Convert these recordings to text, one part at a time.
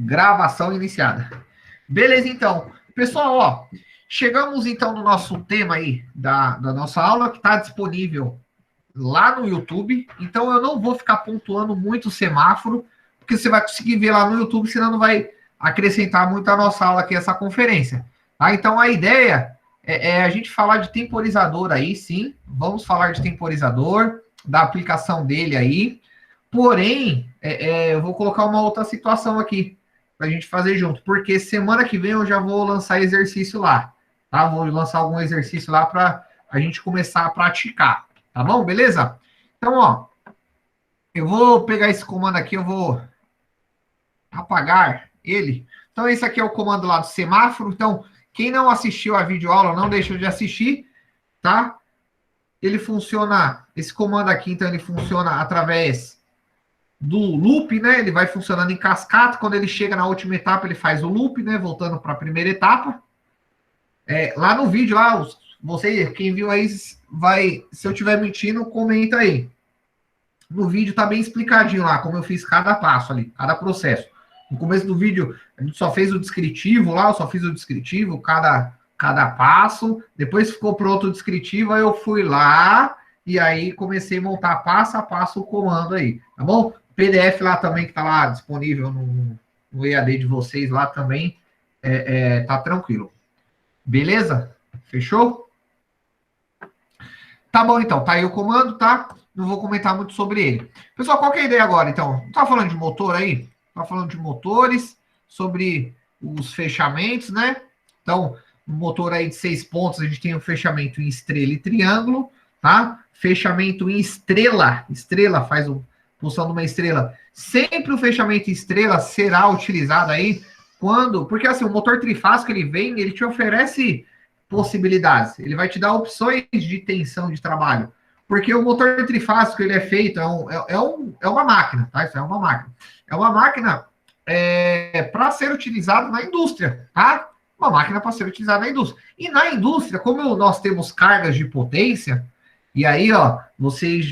Gravação iniciada. Beleza, então. Pessoal, ó, chegamos então no nosso tema aí da nossa aula, que está disponível lá no YouTube. Então eu não vou ficar pontuando muito o semáforo, porque você vai conseguir ver lá no YouTube, senão não vai acrescentar muito a nossa aula aqui, essa conferência. Tá? Então a ideia é a gente falar de temporizador aí, sim. Vamos falar de temporizador, da aplicação dele aí. Porém, eu vou colocar uma outra situação aqui para a gente fazer junto, porque semana que vem eu já vou lançar exercício lá, tá? Vou lançar algum exercício lá para a gente começar a praticar, tá bom? Beleza? Então, ó, eu vou pegar esse comando aqui, eu vou apagar ele. Então, esse aqui é o comando lá do semáforo. Então, quem não assistiu a videoaula, não deixa de assistir, tá? Ele funciona, esse comando aqui, então, ele funciona através do loop, né? Ele vai funcionando em cascata. Quando ele chega na última etapa, ele faz o loop, né? Voltando para a primeira etapa. Lá no vídeo, lá, você, quem viu aí, vai. Se eu estiver mentindo, comenta aí. No vídeo tá bem explicadinho lá, como eu fiz cada passo ali, cada processo. No começo do vídeo, a gente só fez o descritivo lá, eu só fiz o descritivo, cada passo. Depois ficou pronto o descritivo, aí eu fui lá e aí comecei a montar passo a passo o comando aí, tá bom? PDF lá também, que tá lá disponível no EAD de vocês lá também, tá tranquilo. Beleza? Fechou? Tá bom, então. Tá aí o comando, tá? Não vou comentar muito sobre ele. Pessoal, qual que é a ideia agora, então? Não tá falando de motor aí? Tá falando de motores, sobre os fechamentos, né? Então, no motor aí de 6 pontos, a gente tem o fechamento em estrela e triângulo, tá? Fechamento em estrela. Estrela faz a função de uma estrela. Sempre o fechamento em estrela será utilizado aí quando... Porque, assim, o motor trifásico, ele te oferece possibilidades. Ele vai te dar opções de tensão de trabalho. Porque o motor trifásico, ele é feito, é uma máquina, tá? Isso é uma máquina. É uma máquina para ser utilizada na indústria, tá? Uma máquina para ser utilizada na indústria. E na indústria, como nós temos cargas de potência, e aí, ó, vocês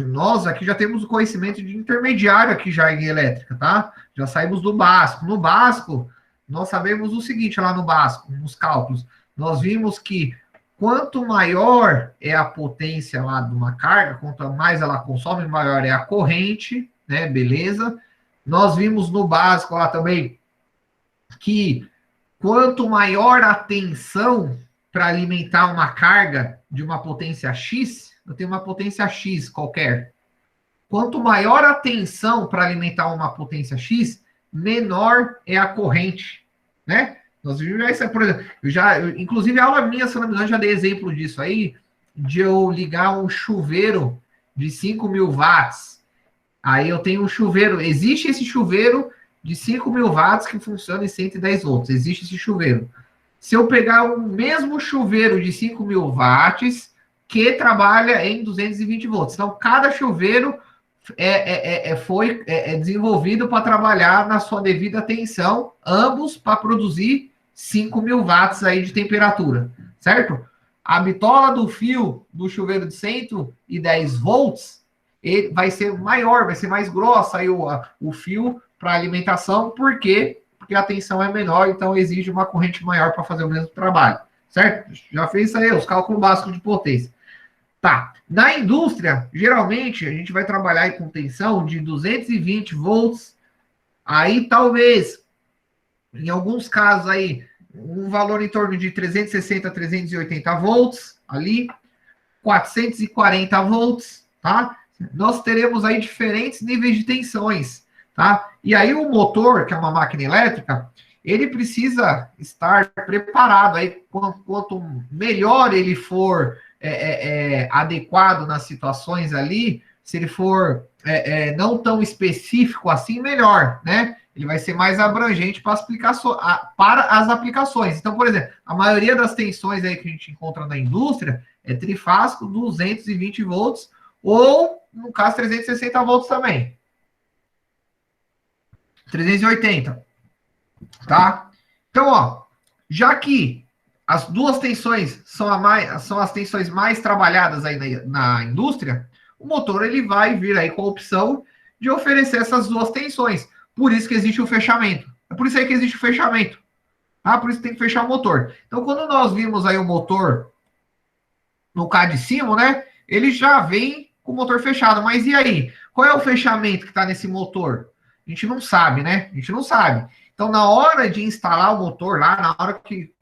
nós aqui já temos o conhecimento de intermediário aqui já em elétrica, tá? Já saímos do básico. No básico, nós sabemos o seguinte, lá no básico, nos cálculos, nós vimos que quanto maior é a potência lá de uma carga, quanto mais ela consome, maior é a corrente, né? Beleza? Nós vimos no básico lá também que quanto maior a tensão para alimentar uma carga de uma potência X, eu tenho uma potência X qualquer. Quanto maior a tensão para alimentar uma potência X, menor é a corrente, né? Nós vimos isso, por exemplo, inclusive a aula minha, se não me engano, já dei exemplo disso aí, de eu ligar um chuveiro de 5.000 watts. Aí eu tenho um chuveiro, existe esse chuveiro de 5.000 watts que funciona em 110 volts, existe esse chuveiro. Se eu pegar o mesmo chuveiro de 5.000 watts que trabalha em 220 volts, então cada chuveiro foi desenvolvido para trabalhar na sua devida tensão, ambos para produzir 5.000 watts aí de temperatura, certo? A bitola do fio do chuveiro de 110 volts ele vai ser maior, vai ser mais grossa aí o fio para alimentação, por quê? Porque a tensão é menor, então exige uma corrente maior para fazer o mesmo trabalho, certo? Já fez isso aí, os cálculos básicos de potência. Tá. Na indústria, geralmente, a gente vai trabalhar aí com tensão de 220 volts, aí talvez, em alguns casos aí, um valor em torno de 360 a 380 volts, ali, 440 volts, tá? Nós teremos aí diferentes níveis de tensões, tá? E aí o motor, que é uma máquina elétrica, ele precisa estar preparado aí, quanto melhor ele for adequado nas situações ali, se ele for não tão específico assim, melhor, né? Ele vai ser mais abrangente para as aplicações. Então, por exemplo, a maioria das tensões aí que a gente encontra na indústria é trifásico, 220 volts, ou, no caso, 360 volts também. 380, tá? Então, ó, já que as duas tensões são as tensões mais trabalhadas aí na indústria, o motor ele vai vir aí com a opção de oferecer essas duas tensões. Por isso que existe o fechamento. É por isso aí que existe o fechamento. Tá? Por isso que tem que fechar o motor. Então, quando nós vimos aí o motor no cadicimo, né? Ele já vem com o motor fechado. Mas e aí? Qual é o fechamento que está nesse motor? A gente não sabe, né? A gente não sabe. Então, na hora de instalar o motor lá, na hora que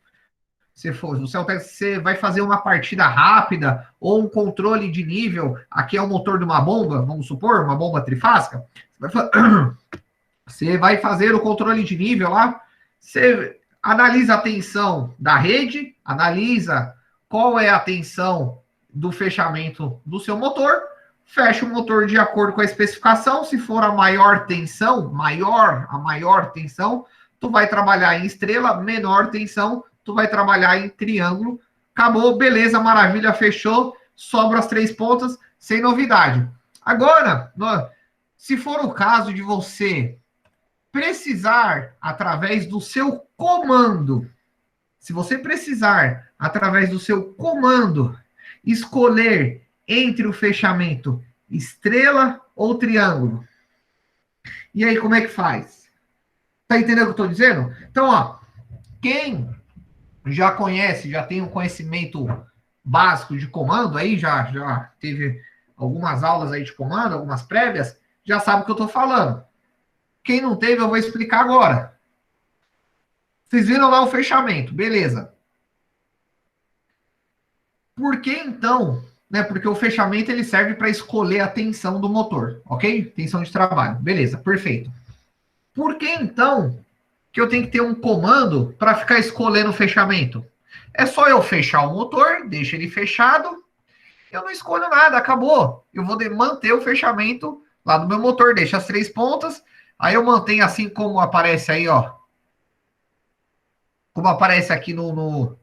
você vai fazer uma partida rápida ou um controle de nível, aqui é o motor de uma bomba, vamos supor, uma bomba trifásica, você vai fazer o controle de nível lá, você analisa a tensão da rede, analisa qual é a tensão do fechamento do seu motor, fecha o motor de acordo com a especificação, se for a maior tensão, a maior tensão, tu vai trabalhar em estrela, menor tensão, tu vai trabalhar em triângulo, acabou, beleza, maravilha, fechou, sobra as 3 pontas, sem novidade. Agora, se for o caso de você precisar, através do seu comando, se você precisar, através do seu comando, escolher entre o fechamento estrela ou triângulo, e aí como é que faz? Tá entendendo o que eu tô dizendo? Então, ó, quem já conhece, já tem um conhecimento básico de comando, aí já teve algumas aulas aí de comando, algumas prévias, já sabe o que eu estou falando. Quem não teve, eu vou explicar agora. Vocês viram lá o fechamento, beleza. Por que então, né? Porque o fechamento ele serve para escolher a tensão do motor, ok? Tensão de trabalho, beleza, perfeito. Por que então que eu tenho que ter um comando para ficar escolhendo o fechamento? É só eu fechar o motor, deixa ele fechado, eu não escolho nada, acabou. Eu vou manter o fechamento lá do meu motor, deixa as 3 pontas, aí eu mantenho assim como aparece aí, ó. Como aparece aqui no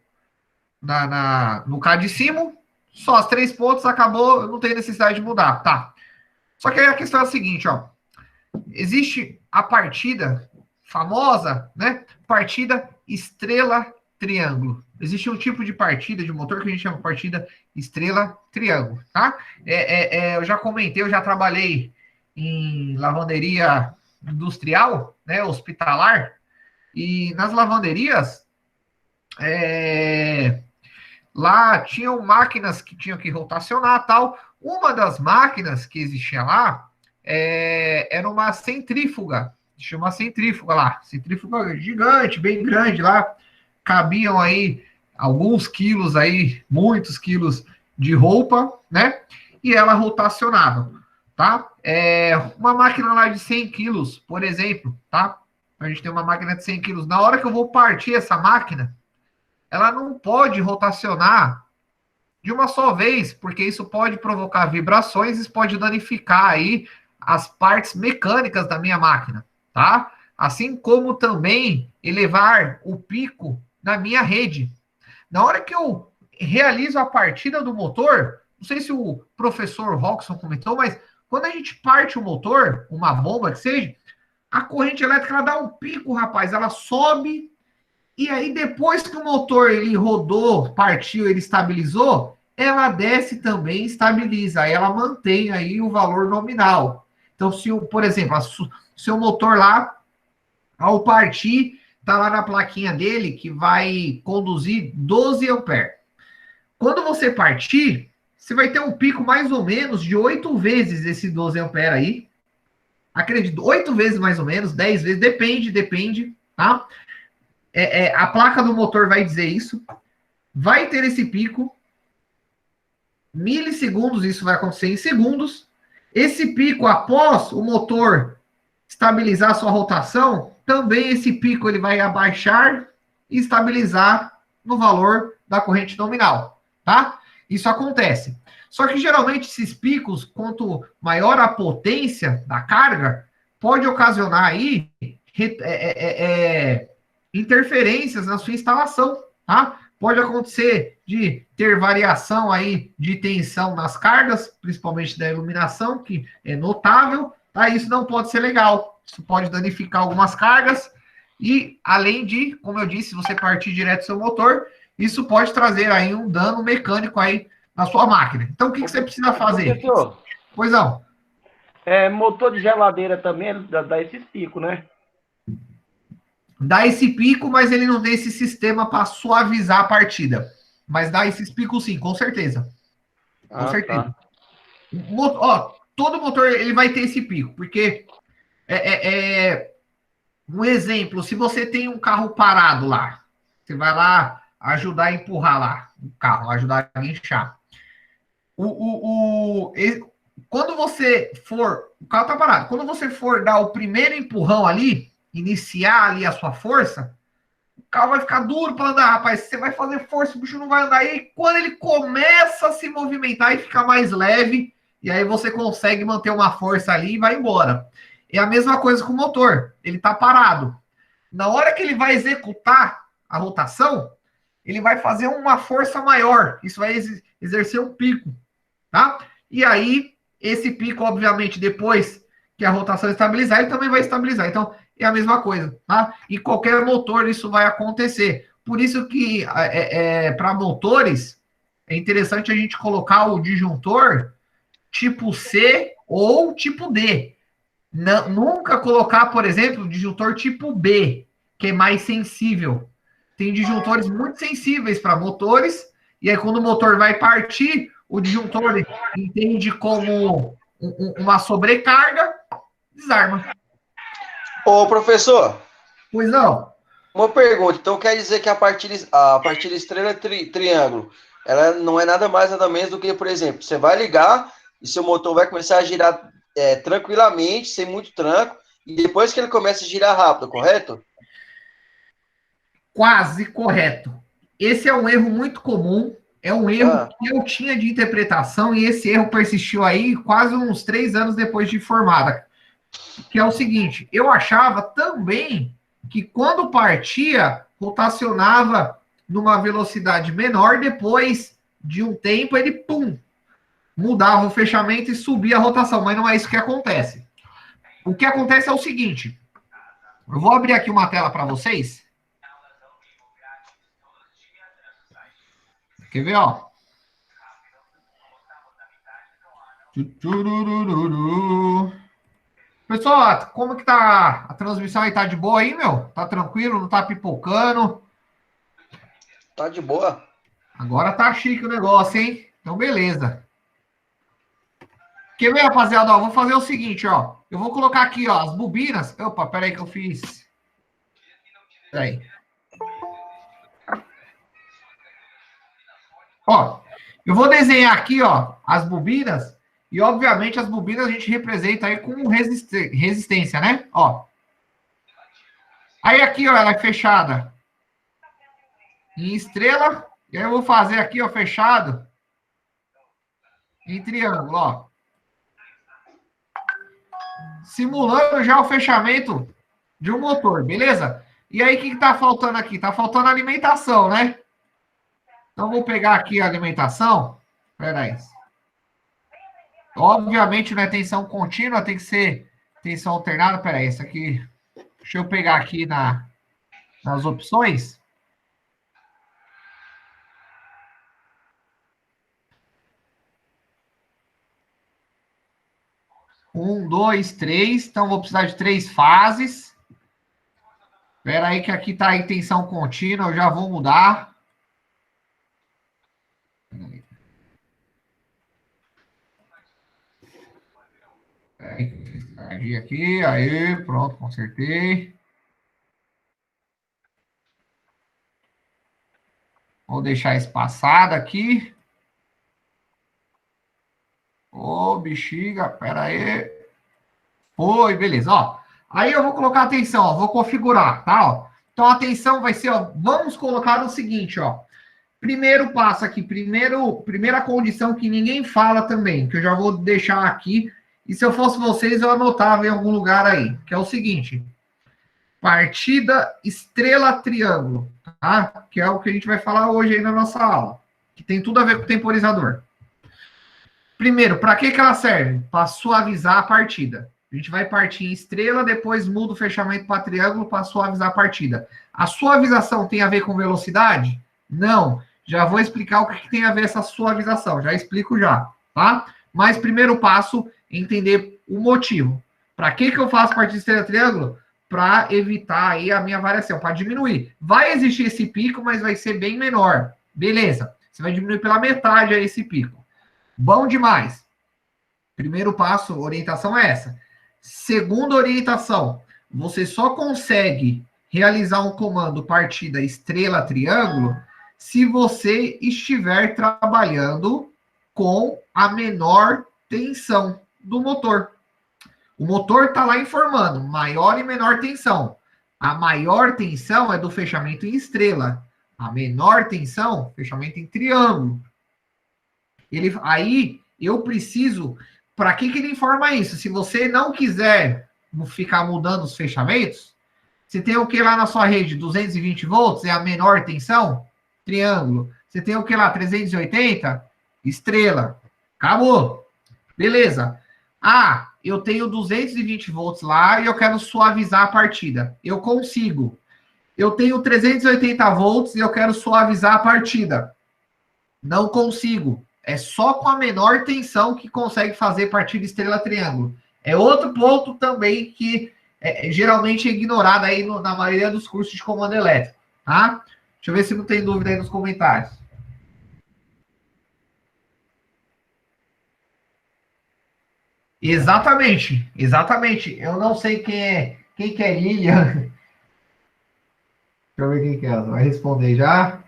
cadicimo, só as 3 pontas, acabou, eu não tenho necessidade de mudar, tá? Só que aí a questão é a seguinte, ó. Existe a partida famosa, né? Partida estrela-triângulo. Existe um tipo de partida de motor que a gente chama de partida estrela-triângulo, tá? Eu já comentei, eu já trabalhei em lavanderia industrial, né? Hospitalar, e nas lavanderias, lá tinham máquinas que tinham que rotacionar tal. Uma das máquinas que existia lá era uma centrífuga, chama centrífuga lá, centrífuga gigante, bem grande lá, cabiam aí alguns quilos aí, muitos quilos de roupa, né? E ela rotacionava, tá? Uma máquina lá de 100 quilos, por exemplo, tá? A gente tem uma máquina de 100 quilos. Na hora que eu vou partir essa máquina, ela não pode rotacionar de uma só vez, porque isso pode provocar vibrações, isso pode danificar aí as partes mecânicas da minha máquina, tá? Assim como também elevar o pico na minha rede. Na hora que eu realizo a partida do motor, não sei se o professor Roxon comentou, mas quando a gente parte o motor, uma bomba que seja, a corrente elétrica ela dá um pico, rapaz, ela sobe, e aí depois que o motor ele rodou, partiu, ele estabilizou, ela desce também e estabiliza, aí ela mantém aí o valor nominal. Então, se, por exemplo, seu motor lá, ao partir, está lá na plaquinha dele que vai conduzir 12 amperes. Quando você partir, você vai ter um pico mais ou menos de 8 vezes esse 12 amperes aí. Acredito, 8 vezes mais ou menos, 10 vezes, depende, tá? A placa do motor vai dizer isso. Vai ter esse pico. Milissegundos, isso vai acontecer em segundos. Esse pico, após o motor estabilizar sua rotação, também esse pico ele vai abaixar e estabilizar no valor da corrente nominal, tá? Isso acontece. Só que geralmente esses picos, quanto maior a potência da carga, pode ocasionar aí interferências na sua instalação, tá? Pode acontecer de ter variação aí de tensão nas cargas, principalmente da iluminação, que é notável, tá? Isso não pode ser legal. Isso pode danificar algumas cargas e, além de, como eu disse, se você partir direto do seu motor, isso pode trazer aí um dano mecânico aí na sua máquina. Então, o que você precisa fazer? Professor, Pois não. Motor de geladeira também dá esses picos, né? Dá esse pico, mas ele não tem esse sistema para suavizar a partida. Mas dá esses picos sim, com certeza. Com Ah, certeza. tá. Todo motor ele vai ter esse pico, porque um exemplo, se você tem um carro parado lá, você vai lá ajudar a empurrar lá o carro, ajudar a guinchar. Quando você for, o carro tá parado, quando você for dar o primeiro empurrão ali, iniciar ali a sua força, o carro vai ficar duro para andar, rapaz. Você vai fazer força, o bicho não vai andar. E quando ele começa a se movimentar e ficar mais leve, e aí você consegue manter uma força ali e vai embora. É a mesma coisa com o motor. Ele está parado. Na hora que ele vai executar a rotação, ele vai fazer uma força maior. Isso vai exercer um pico, tá? E aí, esse pico, obviamente, depois que a rotação estabilizar, ele também vai estabilizar. Então, é a mesma coisa, tá? E qualquer motor isso vai acontecer. Por isso que, para motores, é interessante a gente colocar o disjuntor tipo C ou tipo D. Não, nunca colocar, por exemplo, disjuntor tipo B, que é mais sensível. Tem disjuntores muito sensíveis para motores, e aí quando o motor vai partir, o disjuntor entende como uma sobrecarga, desarma. Ô, professor, Pois não. uma pergunta. Então quer dizer que a partir estrela triângulo, ela não é nada mais, nada menos do que, por exemplo, você vai ligar e seu motor vai começar a girar tranquilamente, sem muito tranco, e depois que ele começa a girar rápido, correto? Quase correto. Esse é um erro muito comum, é um erro Ah, que eu tinha de interpretação, e esse erro persistiu aí quase uns 3 anos depois de formada. Que é o seguinte, eu achava também que quando partia, rotacionava numa velocidade menor, depois de um tempo ele, pum, mudava o fechamento e subia a rotação, mas não é isso que acontece. O que acontece é o seguinte, eu vou abrir aqui uma tela para vocês. Quer ver, ó? Pessoal, como que tá a transmissão aí? Tá de boa aí, meu? Tá tranquilo? Não tá pipocando? tá de boa. Agora tá chique o negócio, hein? Então, beleza. Quer ver, rapaziada? Ó, vou fazer o seguinte, ó. Eu vou colocar aqui, ó, as bobinas. Opa, peraí que eu fiz. Peraí. Ó, eu vou desenhar aqui, ó, as bobinas. E, obviamente, as bobinas a gente representa aí com resistência, né? Ó. Aí aqui, ó, ela é fechada em estrela. E aí eu vou fazer aqui, ó, fechado em triângulo, ó. Simulando já o fechamento de um motor, beleza? E aí, o que está faltando aqui? Está faltando alimentação, né? Então, vou pegar aqui a alimentação. Espera aí. Obviamente, não é tensão contínua, tem que ser tensão alternada. Espera aí, isso aqui... Deixa eu pegar aqui nas opções. Um, dois, três. Então, vou precisar de 3 fases. Espera aí que aqui está a tensão contínua, eu já vou mudar. Aqui, aí, pronto, consertei. Vou deixar espaçado aqui. Ô, bexiga, pera aí. Oi, beleza, ó. Aí eu vou colocar atenção, ó, vou configurar, tá, ó. Então a atenção vai ser, ó, vamos colocar o seguinte, ó. Primeiro passo aqui, primeira condição que ninguém fala também, que eu já vou deixar aqui, e se eu fosse vocês, eu anotava em algum lugar aí, que é o seguinte: partida estrela triângulo, tá? Que é o que a gente vai falar hoje aí na nossa aula, que tem tudo a ver com o temporizador. Primeiro, para que ela serve? Para suavizar a partida. A gente vai partir em estrela, depois muda o fechamento para triângulo para suavizar a partida. A suavização tem a ver com velocidade? Não. Já vou explicar o que tem a ver essa suavização. Já explico já, tá? Mas primeiro passo entender o motivo. Para que eu faço partida estrela triângulo? Para evitar aí a minha variação, para diminuir. Vai existir esse pico, mas vai ser bem menor. Beleza. Você vai diminuir pela metade aí esse pico. Bom demais. Primeiro passo, orientação é essa. Segunda orientação, você só consegue realizar um comando partida estrela triângulo se você estiver trabalhando com a menor tensão do motor. O motor está lá informando maior e menor tensão. A maior tensão é do fechamento em estrela. A menor tensão, fechamento em triângulo. Aí eu preciso. Para que ele informa isso? Se você não quiser ficar mudando os fechamentos, você tem o que lá na sua rede? 220 volts é a menor tensão? Triângulo. Você tem o que lá? 380? Estrela. Acabou. Beleza. Ah, eu tenho 220 volts lá e eu quero suavizar a partida. Eu consigo. Eu tenho 380 volts e eu quero suavizar a partida. Não consigo. É só com a menor tensão que consegue fazer partida estrela triângulo. É outro ponto também que geralmente é ignorado aí na maioria dos cursos de comando elétrico, tá? Deixa eu ver se não tem dúvida aí nos comentários. Exatamente, exatamente. Eu não sei quem que é Lilian. Deixa eu ver quem que é. Vai responder já.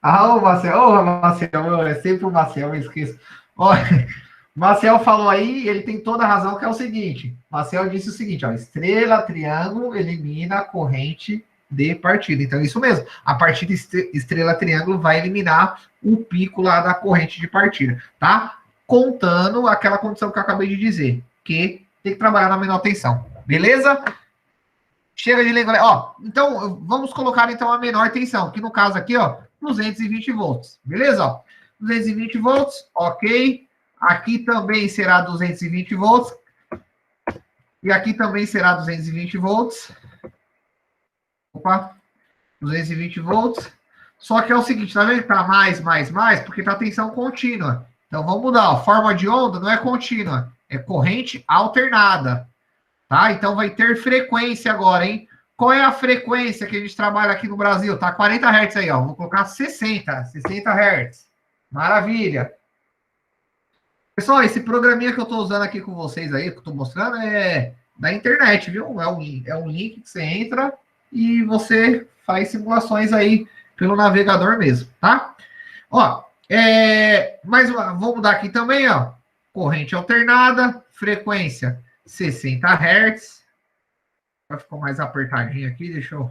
Ah, o Marcel. Ô, Marcel, é sempre o Marcel, eu esqueço. Ó, o Marcel falou aí, ele tem toda a razão, que é o seguinte. Marcel disse o seguinte, ó, estrela, triângulo, elimina a corrente de partida. Então, isso mesmo. A partida estrela, triângulo vai eliminar o pico lá da corrente de partida, tá? Contando aquela condição que eu acabei de dizer, que tem que trabalhar na menor tensão. Beleza? Chega de lembrar. Ó, então, vamos colocar então a menor tensão, que no caso aqui, ó, 220 volts. Beleza? Ó, 220 volts, ok. Aqui também será 220 volts. E aqui também será 220 volts. Opa, 220 volts. Só que é o seguinte, tá vendo? Tá mais, porque tá tensão contínua. Então, vamos mudar. Ó. Forma de onda não é contínua, é corrente alternada. Tá? Então, vai ter frequência agora, hein? Qual é a frequência que a gente trabalha aqui no Brasil? Tá 40 Hz aí, ó. Vou colocar 60 Hz. Maravilha. Pessoal, esse programinha que eu tô usando aqui com vocês aí, que eu tô mostrando, é da internet, viu? É um link que você entra e você faz simulações aí pelo navegador mesmo, tá? Ó, mas vou mudar aqui também, ó. Corrente alternada, frequência 60 Hz. Ficou mais apertadinho aqui, deixa eu...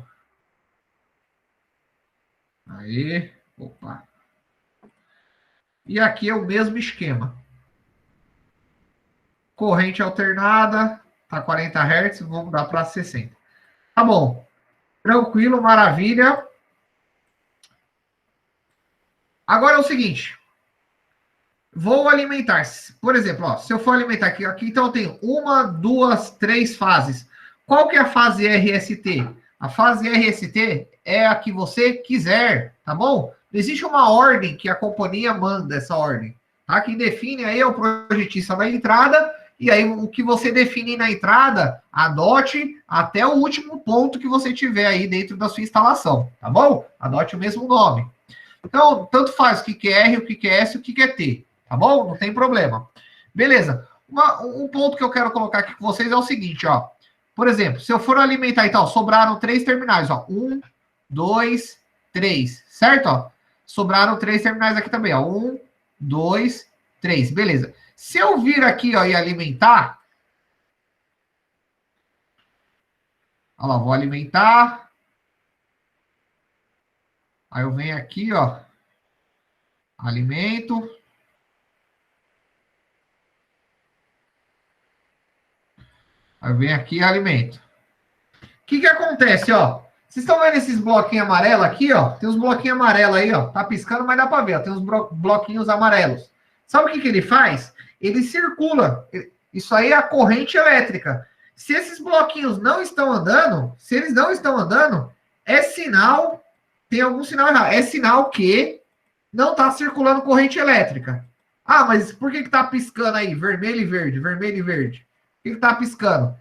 Aí, opa. E aqui é o mesmo esquema. Corrente alternada, tá 40 Hz, vou mudar para 60. Tá bom. Tranquilo, maravilha. Agora é o seguinte. Vou alimentar. Por exemplo, ó, se eu for alimentar aqui, então eu tenho 1, 2, 3 fases. Qual que é a fase RST? A fase RST é a que você quiser, tá bom? Existe uma ordem que a companhia manda essa ordem, tá? Quem define aí é o projetista da entrada, e aí o que você definir na entrada, adote até o último ponto que você tiver aí dentro da sua instalação, tá bom? Adote o mesmo nome. Então, tanto faz o que é R, o que é S, o que é T, tá bom? Não tem problema. Beleza. Um ponto que eu quero colocar aqui com vocês é o seguinte, ó. Por exemplo, se eu for alimentar e tal, sobraram 3 terminais, ó. 1, 2, 3, certo? Ó, sobraram 3 terminais aqui também, ó. 1, 2, 3, beleza. Se eu vir aqui, ó, e alimentar... Olha lá, vou alimentar. Aí eu venho aqui, ó. Alimento. Aí eu venho aqui e alimento. O que acontece, ó? Vocês estão vendo esses bloquinhos amarelos aqui, ó? Tem uns bloquinhos amarelos aí, ó. Tá piscando, mas dá para ver, ó. Tem uns bloquinhos amarelos. Sabe o que ele faz? Ele circula. Isso aí é a corrente elétrica. Se esses bloquinhos não estão andando, se eles não estão andando, é sinal, tem algum sinal errado. É sinal que não está circulando corrente elétrica. Ah, mas por que tá piscando aí? Vermelho e verde, vermelho e verde. Por que tá piscando?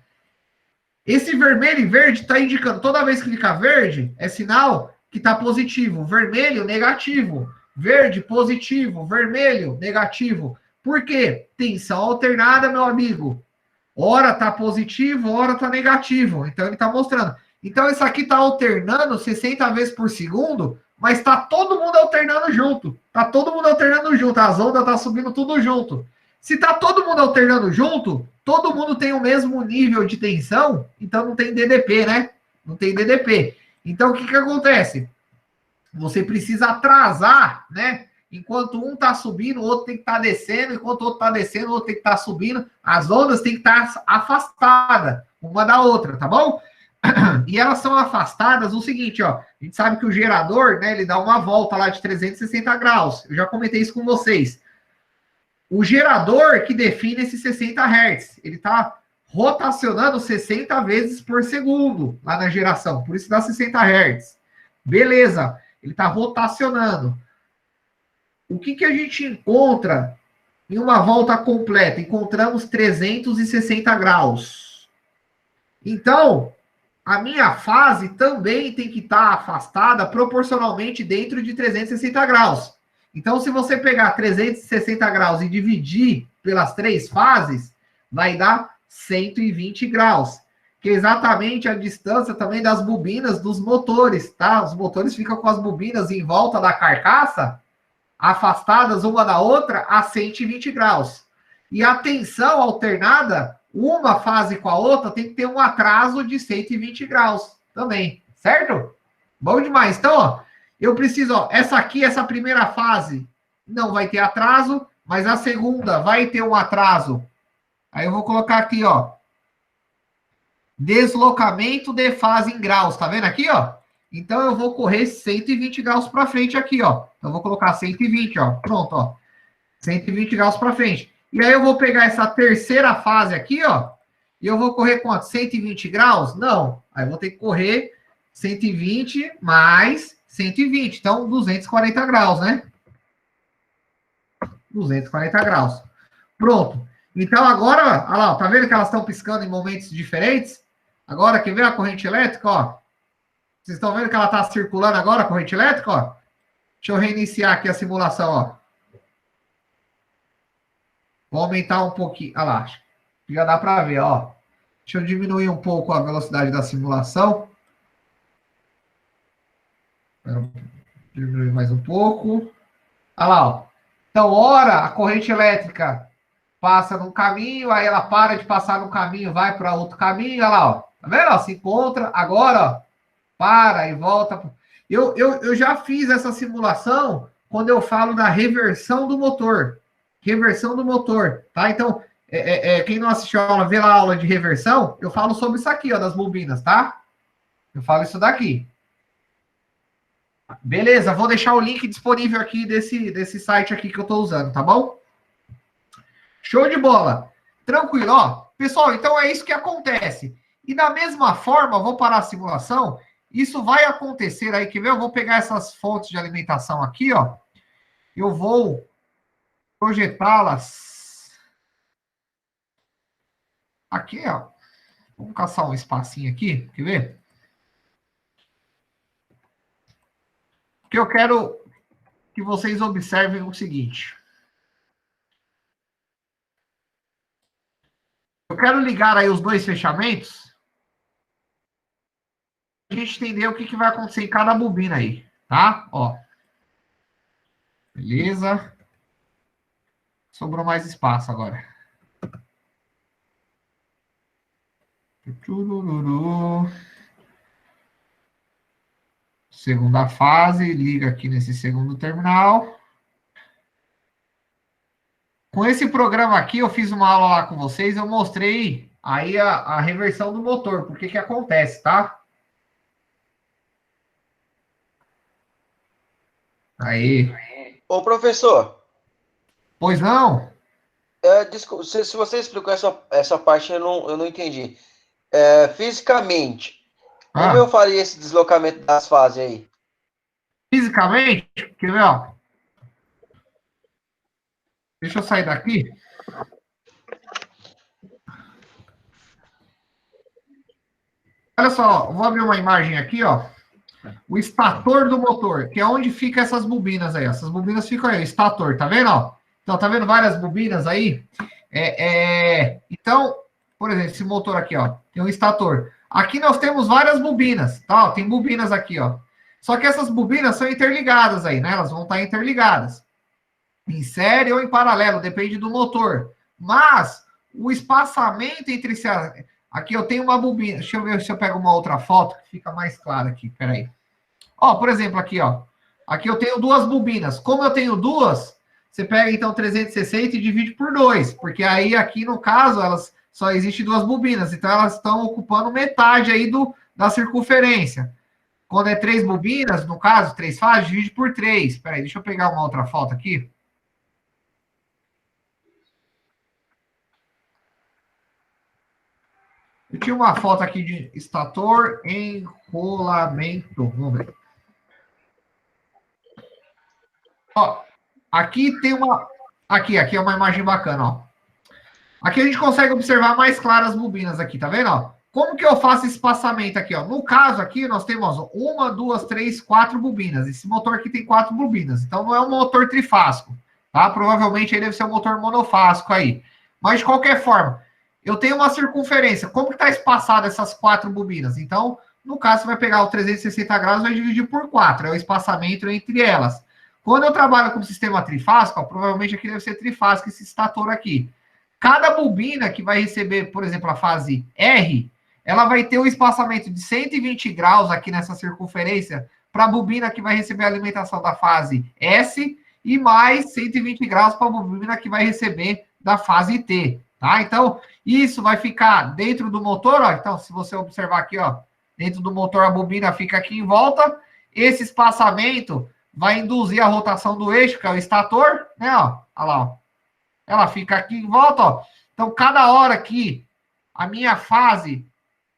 Esse vermelho e verde está indicando, toda vez que fica verde, é sinal que está positivo. Vermelho, negativo. Verde, positivo. Vermelho, negativo. Por quê? Tensão alternada, meu amigo. Hora está positivo, hora está negativo. Então, ele está mostrando. Então, isso aqui está alternando 60 vezes por segundo, mas está todo mundo alternando junto. Está todo mundo alternando junto. As ondas estão subindo tudo junto. Se está todo mundo alternando junto, todo mundo tem o mesmo nível de tensão, então não tem DDP, né? Não tem DDP. Então, o que acontece? Você precisa atrasar, né? Enquanto um está subindo, o outro tem que estar descendo. Enquanto o outro está descendo, o outro tem que estar subindo. As ondas têm que estar afastadas uma da outra, tá bom? E elas são afastadas o seguinte, ó. A gente sabe que o gerador, né? Ele dá uma volta lá de 360 graus. Eu já comentei isso com vocês. O gerador que define esses 60 Hz, ele está rotacionando 60 vezes por segundo lá na geração, por isso dá 60 Hz. Beleza, ele está rotacionando. O que a gente encontra em uma volta completa? Encontramos 360 graus. Então, a minha fase também tem que estar afastada proporcionalmente dentro de 360 graus. Então, se você pegar 360 graus e dividir pelas 3 fases, vai dar 120 graus, que é exatamente a distância também das bobinas dos motores, tá? Os motores ficam com as bobinas em volta da carcaça, afastadas uma da outra a 120 graus. E a tensão alternada, uma fase com a outra, tem que ter um atraso de 120 graus também, certo? Bom demais. Então, ó, eu preciso, ó, essa primeira fase não vai ter atraso, mas a segunda vai ter um atraso. Aí eu vou colocar aqui, ó, deslocamento de fase em graus, tá vendo aqui, ó? Então eu vou correr 120 graus para frente aqui, ó. Então eu vou colocar 120, ó. Pronto, ó. 120 graus para frente. E aí eu vou pegar essa terceira fase aqui, ó, e eu vou correr quanto? 120 graus? Não. Aí eu vou ter que correr 120 mais 120. Então, 240 graus, né? 240 graus. Pronto. Então, agora, olha lá, tá vendo que elas estão piscando em momentos diferentes? Agora, quer ver a corrente elétrica, ó? Vocês estão vendo que ela está circulando agora, a corrente elétrica, ó? Deixa eu reiniciar aqui a simulação, ó. Vou aumentar um pouquinho. Olha lá. Já dá para ver, ó. Deixa eu diminuir um pouco a velocidade da simulação. Diminuir mais um pouco. Olha lá, ó. Então, ora, a corrente elétrica passa num caminho, aí ela para de passar num caminho, vai para outro caminho, olha lá, ó. Tá vendo? Ó, se encontra, agora, ó, para e volta. Eu já fiz essa simulação quando eu falo da reversão do motor. Reversão do motor, tá? Então, quem não assistiu a aula, vê lá a aula de reversão, eu falo sobre isso aqui, ó, das bobinas, tá? Eu falo isso daqui. Beleza, vou deixar o link disponível aqui desse site aqui que eu estou usando, tá bom? Show de bola. Tranquilo, ó. Pessoal, então é isso que acontece. E da mesma forma, vou parar a simulação, isso vai acontecer aí, quer ver? Eu vou pegar essas fontes de alimentação aqui, ó. Eu vou projetá-las aqui, ó. Vamos caçar um espacinho aqui, quer ver? Porque eu quero que vocês observem o seguinte. Eu quero ligar aí os dois fechamentos para a gente entender o que vai acontecer em cada bobina aí, tá? Ó. Beleza. Sobrou mais espaço agora. Segunda fase, liga aqui nesse segundo terminal. Com esse programa aqui, eu fiz uma aula lá com vocês, eu mostrei aí a reversão do motor, por que acontece, tá? Aí. Ô, professor. Pois não? Desculpa, se você explicou essa parte, eu não entendi. Fisicamente, como eu faria esse deslocamento das fases aí? Fisicamente, quer ver, ó? Deixa eu sair daqui. Olha só, vou abrir uma imagem aqui, ó. O estator do motor, que é onde fica essas bobinas aí. Essas bobinas ficam aí, o estator, tá vendo, ó? Então, tá vendo várias bobinas aí? Então, por exemplo, esse motor aqui, ó, tem um estator. Aqui nós temos várias bobinas, tá? Ó, tem bobinas aqui, ó. Só que essas bobinas são interligadas aí, né? Elas vão estar interligadas. Em série ou em paralelo, depende do motor. Mas o espaçamento entre esse... Aqui eu tenho uma bobina. Deixa eu ver se eu pego uma outra foto que fica mais claro aqui. Peraí. Ó, por exemplo, aqui, ó. Aqui eu tenho duas bobinas. Como eu tenho duas, você pega, então, 360 e divide por 2. Porque aí, aqui, no caso, elas só existem duas bobinas. Então, elas estão ocupando metade aí da circunferência. Quando é 3 bobinas, no caso, 3 fases, divide por 3. Peraí, deixa eu pegar uma outra foto aqui. Eu tinha uma foto aqui de estator enrolamento. Vamos ver. Ó, aqui tem uma... Aqui é uma imagem bacana, ó. Aqui a gente consegue observar mais claras as bobinas aqui, tá vendo, ó? Como que eu faço esse espaçamento aqui, ó? No caso aqui, nós temos ó, 1, 2, 3, 4 bobinas. Esse motor aqui tem 4 bobinas. Então, não é um motor trifásico, tá? Provavelmente ele deve ser um motor monofásico aí. Mas, de qualquer forma, eu tenho uma circunferência. Como que está espaçada essas 4 bobinas? Então, no caso, você vai pegar o 360 graus e vai dividir por 4. É o espaçamento entre elas. Quando eu trabalho com o sistema trifásico, ó, provavelmente aqui deve ser trifásico esse estator aqui. Cada bobina que vai receber, por exemplo, a fase R, ela vai ter um espaçamento de 120 graus aqui nessa circunferência para a bobina que vai receber a alimentação da fase S e mais 120 graus para a bobina que vai receber da fase T, tá? Então, isso vai ficar dentro do motor, ó. Então, se você observar aqui, ó, dentro do motor a bobina fica aqui em volta. Esse espaçamento vai induzir a rotação do eixo, que é o estator, né, ó. Olha lá, ó. Ela fica aqui em volta, ó. Então, cada hora que a minha fase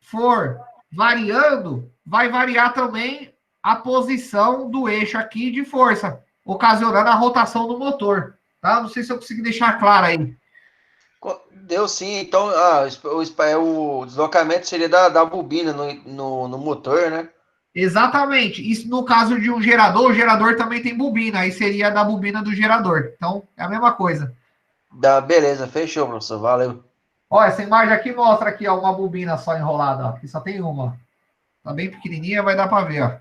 for variando, vai variar também a posição do eixo aqui de força, ocasionando a rotação do motor, tá? Não sei se eu consegui deixar claro aí. Deu sim, então o deslocamento seria da bobina no motor, né? Exatamente. Isso no caso de um gerador, o gerador também tem bobina, aí seria da bobina do gerador. Então, é a mesma coisa. Beleza, fechou, professor, valeu. Ó, essa imagem aqui mostra aqui, ó, uma bobina só enrolada, ó. Aqui só tem uma. Tá bem pequenininha, vai dar para ver, ó.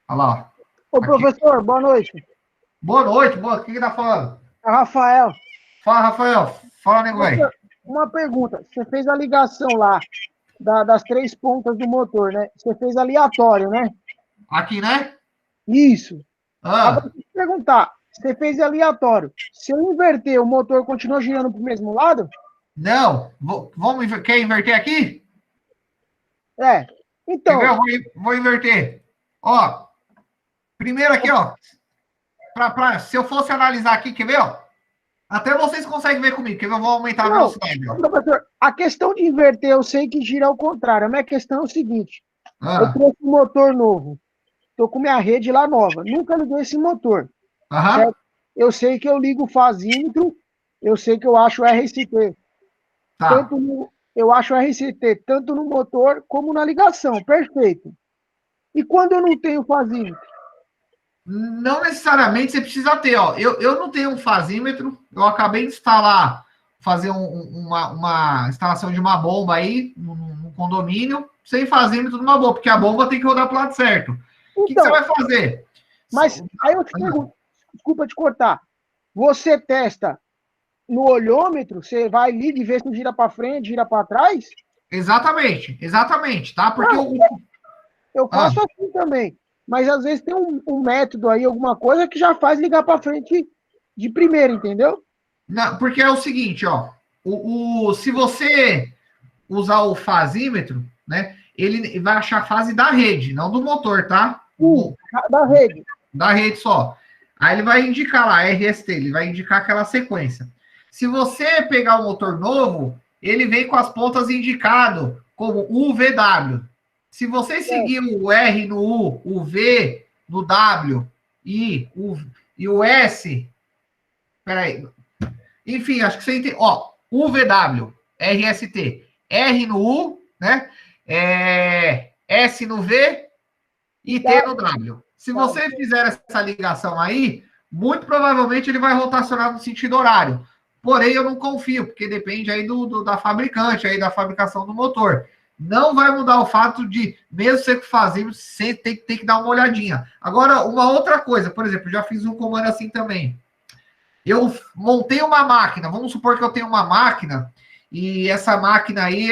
Olha lá, ó. Ô, professor, boa noite. Boa noite, boa. O que tá falando? É o Rafael. Fala, Rafael. Fala, nego aí. Uma pergunta. Você fez a ligação lá das 3 pontas do motor, né? Você fez aleatório, né? Aqui, né? Isso. Ah, Agora, deixa eu te perguntar. Você fez aleatório. Se eu inverter, o motor continua girando para o mesmo lado? não. Quer inverter aqui? É. Então. Quer ver? Vou inverter. Ó. Primeiro aqui, ó. Se eu fosse analisar aqui, quer ver, ó? Até vocês conseguem ver comigo, que eu vou aumentar a velocidade, ó. Professor, a questão de inverter, eu sei que gira ao contrário. A minha questão é o seguinte. Eu trouxe um motor novo. Estou com minha rede lá nova. Nunca liguei esse motor. Aham. Eu sei que eu ligo o fasímetro, eu sei que eu acho o RCT. Tá. Eu acho o RCT tanto no motor como na ligação. Perfeito. E quando eu não tenho fasímetro? Não necessariamente você precisa ter, ó. Eu não tenho um fasímetro, eu acabei de fazer uma instalação de uma bomba aí, num condomínio, sem fasímetro numa bomba, porque a bomba tem que rodar para o lado certo. O que você vai fazer? Mas aí eu te pergunto, desculpa te cortar, você testa no olhômetro, você vai liga e vê se gira para frente, gira para trás? Exatamente, tá? Porque eu faço assim também. Mas às vezes tem um método aí, alguma coisa que já faz ligar para frente de primeira, entendeu? Não, porque é o seguinte, ó. Se você usar o fasímetro, né? Ele vai achar a fase da rede, não do motor, tá? Da rede. Da rede só. Aí ele vai indicar lá, RST, ele vai indicar aquela sequência. Se você pegar o motor novo, ele vem com as pontas indicado como UVW. Se você seguir o R no U, o V no W e o S Peraí. Enfim, acho que você entende. Ó, UVW, RST. R no U, né? S no V e T no W. Se você fizer essa ligação aí, muito provavelmente ele vai rotacionar no sentido horário. Porém, eu não confio, porque depende aí da fabricante, aí da fabricação do motor. Não vai mudar o fato de, mesmo você fazendo, você tem que dar uma olhadinha. Agora, uma outra coisa, por exemplo, já fiz um comando assim também. Eu montei uma máquina, vamos supor que eu tenho uma máquina, e essa máquina aí,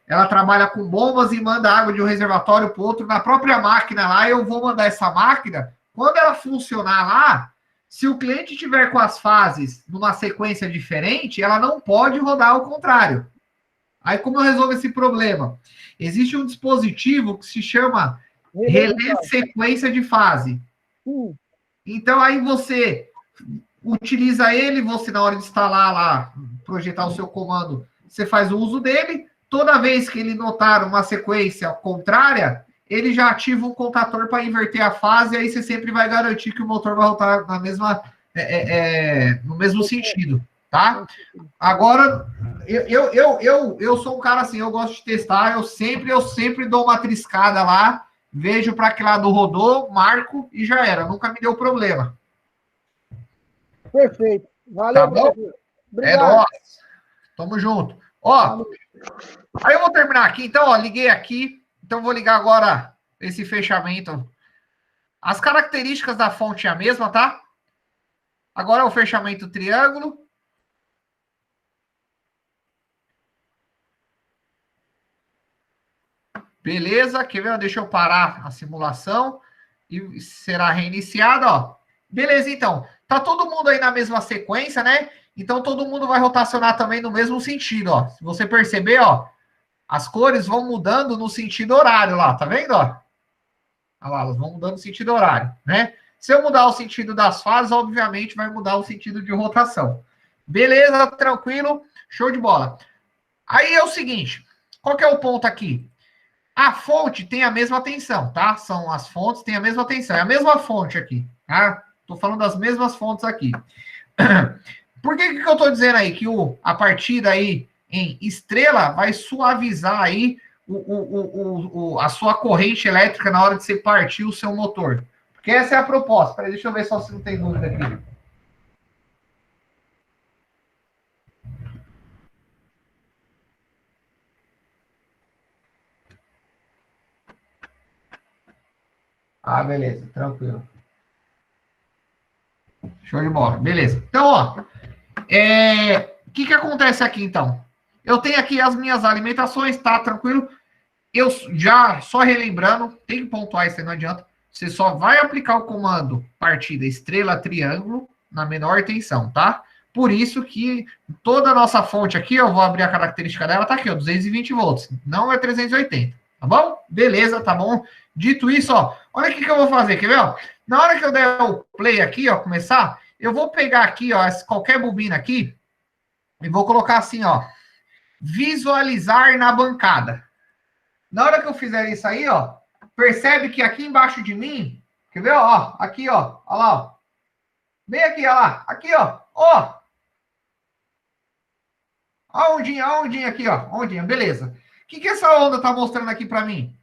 ela trabalha com bombas e manda água de um reservatório para o outro. Na própria máquina lá, eu vou mandar essa máquina, quando ela funcionar lá, se o cliente tiver com as fases numa sequência diferente, ela não pode rodar ao contrário. Aí, como eu resolvo esse problema? Existe um dispositivo que se chama relé sequência de fase. Então, aí você utiliza ele, você, na hora de instalar lá, projetar o seu comando, você faz o uso dele. Toda vez que ele notar uma sequência contrária, ele já ativa um contator para inverter a fase, e aí você sempre vai garantir que o motor vai rotar na mesma, no mesmo sentido, tá? Agora, eu sou um cara assim, eu gosto de testar, eu sempre dou uma triscada lá, vejo para que lado rodou, marco e já era, nunca me deu problema. Perfeito. Valeu, tá bom? Obrigado. É nóis. Tamo junto. Ó, aí eu vou terminar aqui, então, ó, liguei aqui, então vou ligar agora esse fechamento. As características da fonte é a mesma, tá? Agora é o fechamento triângulo. Beleza, quer ver? Deixa eu parar a simulação e será reiniciada, ó. Beleza, então. Tá todo mundo aí na mesma sequência, né? Então todo mundo vai rotacionar também no mesmo sentido, ó. Se você perceber, ó, as cores vão mudando no sentido horário lá, tá vendo, ó? Olha lá, elas vão mudando no sentido horário, né? Se eu mudar o sentido das fases, obviamente vai mudar o sentido de rotação. Beleza, tranquilo, show de bola. Aí é o seguinte, qual que é o ponto aqui? A fonte tem a mesma tensão, tá? São as fontes, tem a mesma tensão. É a mesma fonte aqui, tá? Tô falando das mesmas fontes aqui. Por que eu tô dizendo aí que a partida aí em estrela vai suavizar aí a sua corrente elétrica na hora de você partir o seu motor? Porque essa é a proposta. Peraí, deixa eu ver só se não tem dúvida aqui. Ah, beleza, tranquilo. Show de bola, beleza. Então, ó, o que acontece aqui, então? Eu tenho aqui as minhas alimentações, tá tranquilo? Eu já, só relembrando, tem que pontuar isso aí, não adianta. Você só vai aplicar o comando partida estrela triângulo na menor tensão, tá? Por isso que toda a nossa fonte aqui, eu vou abrir a característica dela, tá aqui, ó, 220 volts, não é 380, tá bom? Beleza, tá bom? Dito isso, ó, olha o que eu vou fazer, quer ver, ó? Na hora que eu der o play aqui, ó, começar, eu vou pegar aqui, ó, qualquer bobina aqui, e vou colocar assim, ó, visualizar na bancada. Na hora que eu fizer isso aí, ó, percebe que aqui embaixo de mim, quer ver, ó, aqui, ó, olha lá, ó, bem aqui, ó lá, aqui, ó, ó, a ondinha aqui, ó, ondinha, beleza. O que essa onda tá mostrando aqui para mim?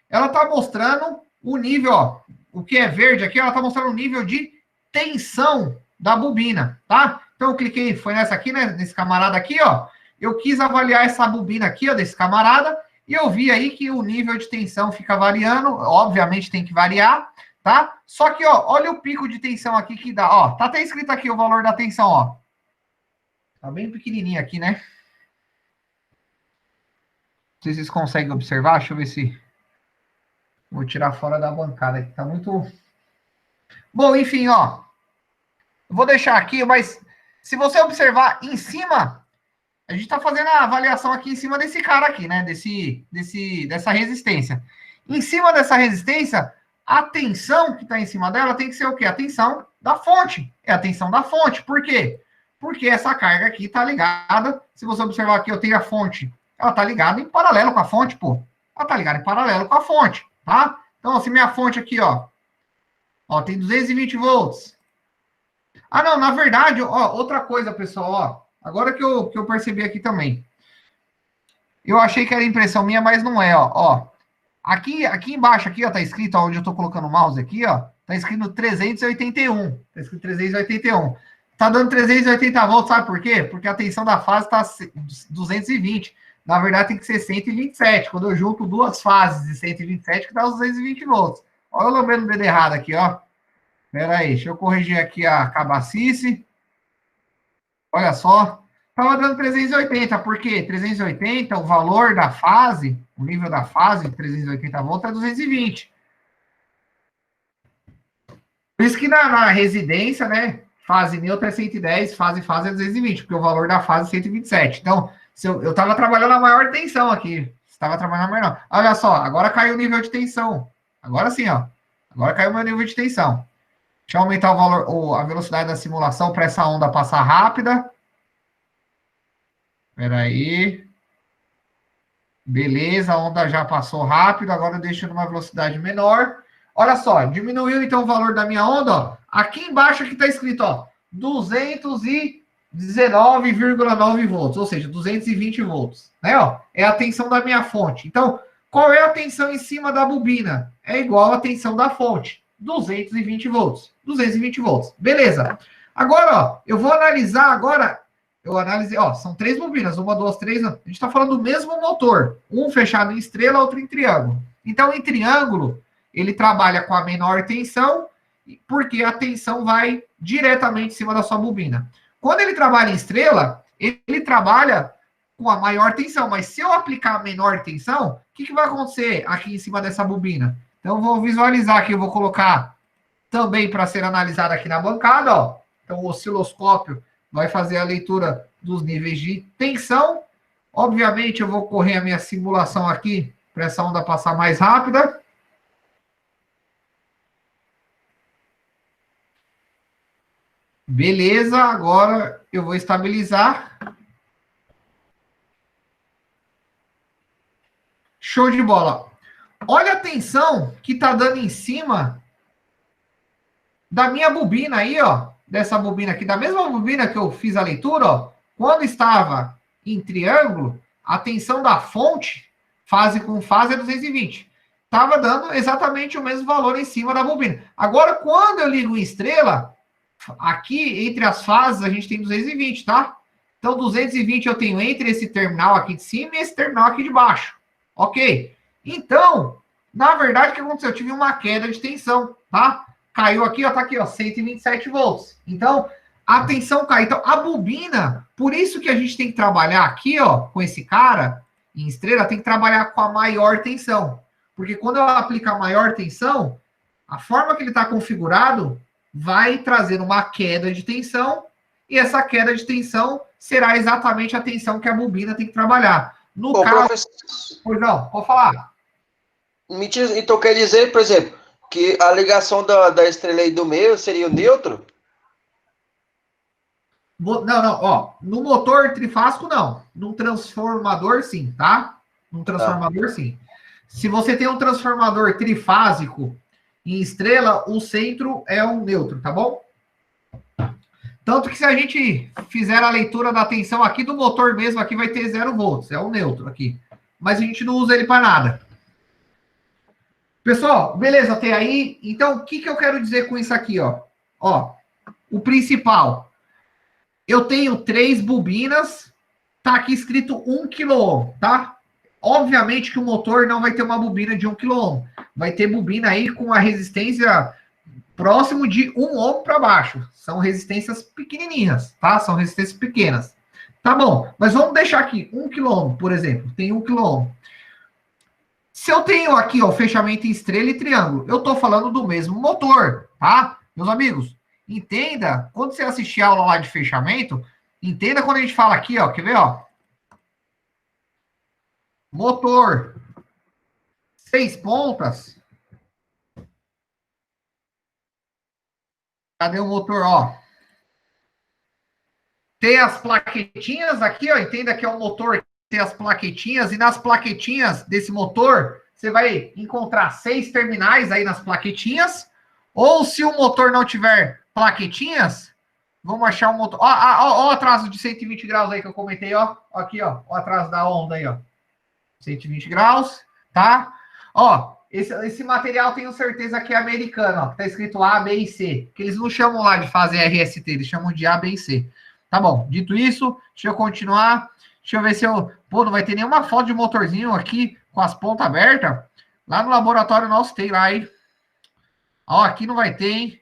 Ela tá mostrando o nível, ó, o que é verde aqui, ela tá mostrando o nível de tensão da bobina, tá? Então eu cliquei, foi nessa aqui, né, nesse camarada aqui, ó, eu quis avaliar essa bobina aqui, ó, desse camarada, e eu vi aí que o nível de tensão fica variando, obviamente tem que variar, tá? Só que, ó, olha o pico de tensão aqui que dá, ó, tá até escrito aqui o valor da tensão, ó. Tá bem pequenininho aqui, né? Não sei se vocês conseguem observar, deixa eu ver se... Vou tirar fora da bancada aqui, tá muito... Bom, enfim, ó. Vou deixar aqui, mas se você observar em cima, a gente tá fazendo a avaliação aqui em cima desse cara aqui, né? Dessa resistência. Em cima dessa resistência, a tensão que tá em cima dela tem que ser o quê? A tensão da fonte. É a tensão da fonte. Por quê? Porque essa carga aqui tá ligada. Se você observar aqui, eu tenho a fonte. Ela tá ligada em paralelo com a fonte, pô. Ela tá ligada em paralelo com a fonte, tá? Então, se minha fonte aqui, ó, tem 220 volts. Ah, não, na verdade, ó, outra coisa, pessoal, ó, agora que eu percebi aqui também. Eu achei que era impressão minha, mas não é, ó. Aqui embaixo, aqui, ó, tá escrito, ó, onde eu tô colocando o mouse aqui, ó, tá escrito 381. Tá escrito 381. Tá dando 380 volts, sabe por quê? Porque a tensão da fase tá 220. Na verdade, tem que ser 127. Quando eu junto duas fases de 127, que dá os 220 volts. Olha eu lambendo o dedo errado aqui, ó. Pera aí, deixa eu corrigir aqui a cabacice. Olha só. Tava dando 380, por quê? 380, o valor da fase, o nível da fase de 380 volts é 220. Por isso que na residência, né, fase neutra é 110, fase é 220, porque o valor da fase é 127. Então, se eu estava trabalhando a maior tensão aqui. Estava trabalhando a maior. Olha só, agora caiu o nível de tensão. Agora sim, ó. Agora caiu o meu nível de tensão. Deixa eu aumentar o valor, a velocidade da simulação para essa onda passar rápida. Espera aí. Beleza, a onda já passou rápido, agora eu deixo numa velocidade menor. Olha só, diminuiu então o valor da minha onda, ó. Aqui embaixo aqui está escrito, ó, 219,9 volts, ou seja, 220 volts, né, ó? É a tensão da minha fonte. Então, qual é a tensão em cima da bobina? É igual à tensão da fonte, 220 volts. 220 volts. Beleza. Agora, ó, eu vou analisar agora. Eu analisei, ó, são 3 bobinas, 1, 2, 3. A gente está falando do mesmo motor, um fechado em estrela, outro em triângulo. Então, em triângulo, ele trabalha com a menor tensão, porque a tensão vai diretamente em cima da sua bobina. Quando ele trabalha em estrela, ele trabalha com a maior tensão, mas se eu aplicar a menor tensão, o que vai acontecer aqui em cima dessa bobina? Então, eu vou visualizar aqui, eu vou colocar também para ser analisado aqui na bancada, ó. Então, o osciloscópio vai fazer a leitura dos níveis de tensão. Obviamente, eu vou correr a minha simulação aqui para essa onda passar mais rápida. Beleza, agora eu vou estabilizar. Show de bola. Olha a tensão que está dando em cima da minha bobina aí, ó. Dessa bobina aqui, da mesma bobina que eu fiz a leitura, ó. Quando estava em triângulo, a tensão da fonte, fase com fase, é 220. Estava dando exatamente o mesmo valor em cima da bobina. Agora, quando eu ligo em estrela, aqui entre as fases a gente tem 220, tá? Então, 220 eu tenho entre esse terminal aqui de cima e esse terminal aqui de baixo. Ok? Então, na verdade, o que aconteceu? Eu tive uma queda de tensão, tá? Caiu aqui, ó, tá aqui, ó, 127 volts. Então, a tensão cai. Então, a bobina, por isso que a gente tem que trabalhar aqui, ó, com esse cara, em estrela, tem que trabalhar com a maior tensão. Porque quando eu aplico a maior tensão, a forma que ele está configurado vai trazer uma queda de tensão, e essa queda de tensão será exatamente a tensão que a bobina tem que trabalhar. No caso... Professor... Pois não, pode falar. Mentira, então quer dizer, por exemplo, que a ligação da estrela aí do meio seria o neutro? Não, ó, no motor trifásico, não. Num transformador, sim, tá? Num transformador, sim. Se você tem um transformador trifásico em estrela, o centro é um neutro, tá bom? Tanto que se a gente fizer a leitura da tensão aqui do motor mesmo, aqui vai ter 0 volts, é o neutro aqui. Mas a gente não usa ele para nada. Pessoal, beleza até aí? Então, o que eu quero dizer com isso aqui, ó? Ó, o principal. Eu tenho 3 bobinas, tá aqui escrito 1 kΩ, tá? Obviamente que o motor não vai ter uma bobina de 1 kΩ. Vai ter bobina aí com a resistência próximo de 1 ohm para baixo. São resistências pequenininhas, tá? São resistências pequenas. Tá bom, mas vamos deixar aqui 1 kΩ, por exemplo. Tem 1 kΩ. Se eu tenho aqui, ó, fechamento em estrela e triângulo, eu tô falando do mesmo motor, tá? Meus amigos, entenda, quando você assistir a aula lá de fechamento, entenda quando a gente fala aqui, ó, quer ver, ó? Motor, 6 pontas. Cadê o motor, ó? Tem as plaquetinhas aqui, ó, entenda que é um motor, tem as plaquetinhas, e nas plaquetinhas desse motor, você vai encontrar 6 terminais aí nas plaquetinhas, ou se o motor não tiver plaquetinhas, Vamos achar um motor. Ó, o atraso de 120 graus aí que eu comentei, ó. Aqui, ó. O atraso da onda aí, ó. 120 graus, tá? Ó, esse material tenho certeza que é americano, ó. Tá escrito A, B e C. Que eles não chamam lá de fase RST, eles chamam de A, B e C. Tá bom, dito isso, deixa eu continuar. Deixa eu ver se eu... Pô, não vai ter nenhuma foto de motorzinho aqui com as pontas abertas. Lá no laboratório nosso tem lá, hein? Ó, aqui não vai ter, hein?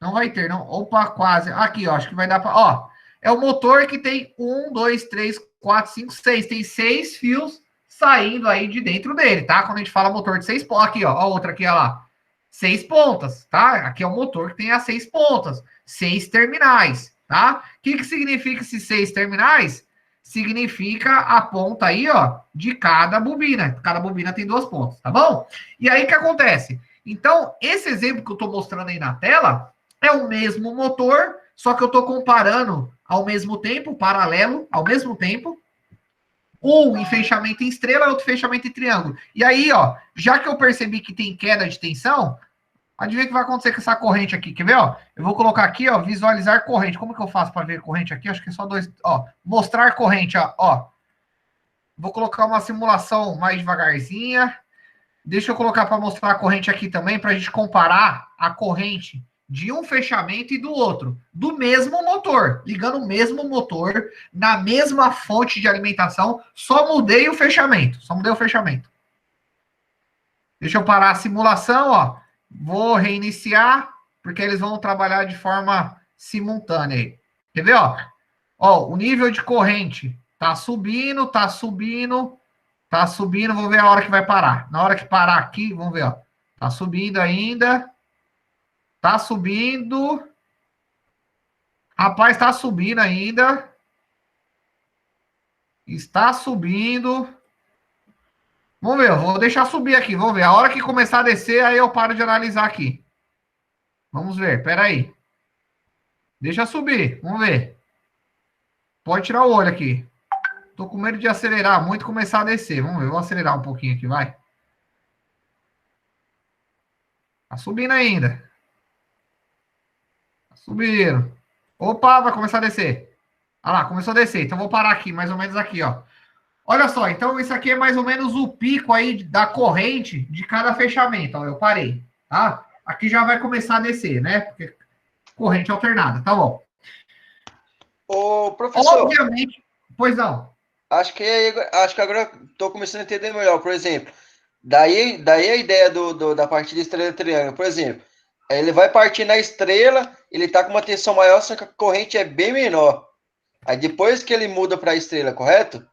Não vai ter, não. Opa, quase. Aqui, ó, acho que vai dar para... Ó, é o motor que tem 1, 2, 3, 4, 5, 6. Tem 6 fios saindo aí de dentro dele, tá? Quando a gente fala motor de 6 pontas. Aqui, ó, a outra aqui, ó lá. 6 pontas, tá? Aqui é o motor que tem as 6 pontas. 6 terminais, tá? O que significa esses 6 terminais? Significa a ponta aí, ó, de cada bobina. Cada bobina tem 2 pontas, tá bom? E aí, o que acontece? Então, esse exemplo que eu tô mostrando aí na tela... É o mesmo motor, só que eu estou comparando ao mesmo tempo, paralelo, ao mesmo tempo, um em fechamento em estrela e outro fechamento em triângulo. E aí, ó, já que eu percebi que tem queda de tensão, adivinha o que vai acontecer com essa corrente aqui, quer ver, ó? Eu vou colocar aqui, ó, visualizar corrente. Como que eu faço para ver corrente aqui? Acho que é só 2, ó, mostrar corrente, ó. Vou colocar uma simulação mais devagarzinha. Deixa eu colocar para mostrar a corrente aqui também, para a gente comparar a corrente de um fechamento e do outro, do mesmo motor, ligando o mesmo motor, na mesma fonte de alimentação, só mudei o fechamento, Deixa eu parar a simulação, ó, vou reiniciar, porque eles vão trabalhar de forma simultânea aí. Quer ver, ó? Ó, o nível de corrente tá subindo, vou ver a hora que vai parar. Na hora que parar aqui, vamos ver, ó, tá subindo ainda. Tá subindo. Rapaz, tá subindo ainda. Está subindo. Vamos ver, eu vou deixar subir aqui. Vamos ver. A hora que começar a descer, aí eu paro de analisar aqui. Vamos ver, peraí. Deixa subir, vamos ver. Pode tirar o olho aqui. Tô com medo de acelerar muito e começar a descer. Vamos ver, eu vou acelerar um pouquinho aqui, vai. Tá subindo ainda. Subiram. Opa, vai começar a descer. Olha lá, começou a descer. Então, vou parar aqui, mais ou menos aqui, ó. Olha só, então isso aqui é mais ou menos o pico aí da corrente de cada fechamento. Ó, eu parei, tá? Aqui já vai começar a descer, né? Porque corrente alternada, tá bom. Ô, professor. Obviamente, pois não. Acho que agora estou começando a entender melhor. Por exemplo, daí a ideia da partida estrela-triângulo. Por exemplo, ele vai partir na estrela, ele está com uma tensão maior, só que a corrente é bem menor. Aí depois que ele muda para a estrela, correto?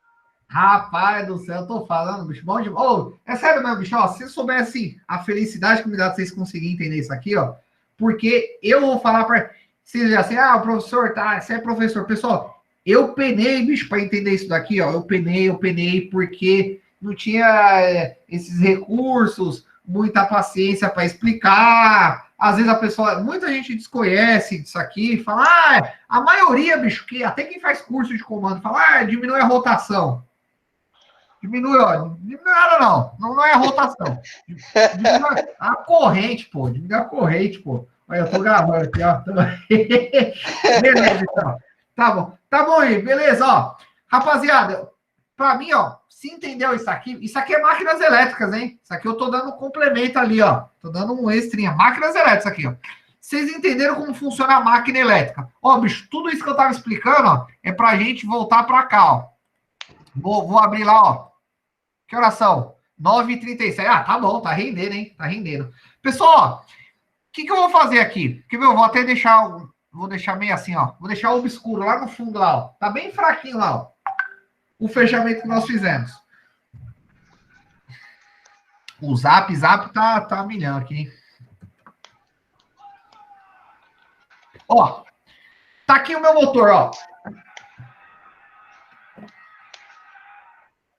Rapaz do céu, eu tô falando, bicho, bom demais. Oh, é sério mesmo, bicho, ó, se eu soubesse a felicidade que me dá de vocês conseguirem entender isso aqui, ó, porque eu vou falar para vocês assim, o professor, tá, você é professor. Pessoal, eu penei, bicho, para entender isso daqui, ó, eu penei, porque não tinha esses recursos, muita paciência para explicar. Às vezes a pessoa, muita gente desconhece disso aqui, fala, a maioria, bicho, que até quem faz curso de comando, fala, diminui a rotação. Diminui, ó, diminui nada não é a rotação. Diminui a corrente, pô, diminui a corrente, pô. Olha, eu tô gravando aqui, ó. Beleza, então. Tá bom aí, beleza, ó. Rapaziada, pra mim, ó, se entendeu isso aqui é máquinas elétricas, hein? Isso aqui eu tô dando um complemento ali, ó. Tô dando um extrinha. Máquinas elétricas aqui, ó. Vocês entenderam como funciona a máquina elétrica? Ó, bicho, tudo isso que eu tava explicando, ó, é pra gente voltar pra cá, ó. Vou abrir lá, ó. Que horas são? 9h37. Tá bom, tá rendendo, hein? Tá rendendo. Pessoal, ó, o que eu vou fazer aqui? Quer ver? Eu vou até deixar... Vou deixar meio assim, ó. Vou deixar obscuro lá no fundo, lá, ó. Tá bem fraquinho lá, ó. O fechamento que nós fizemos. O zap tá milhão aqui, hein? Ó, tá aqui o meu motor, ó.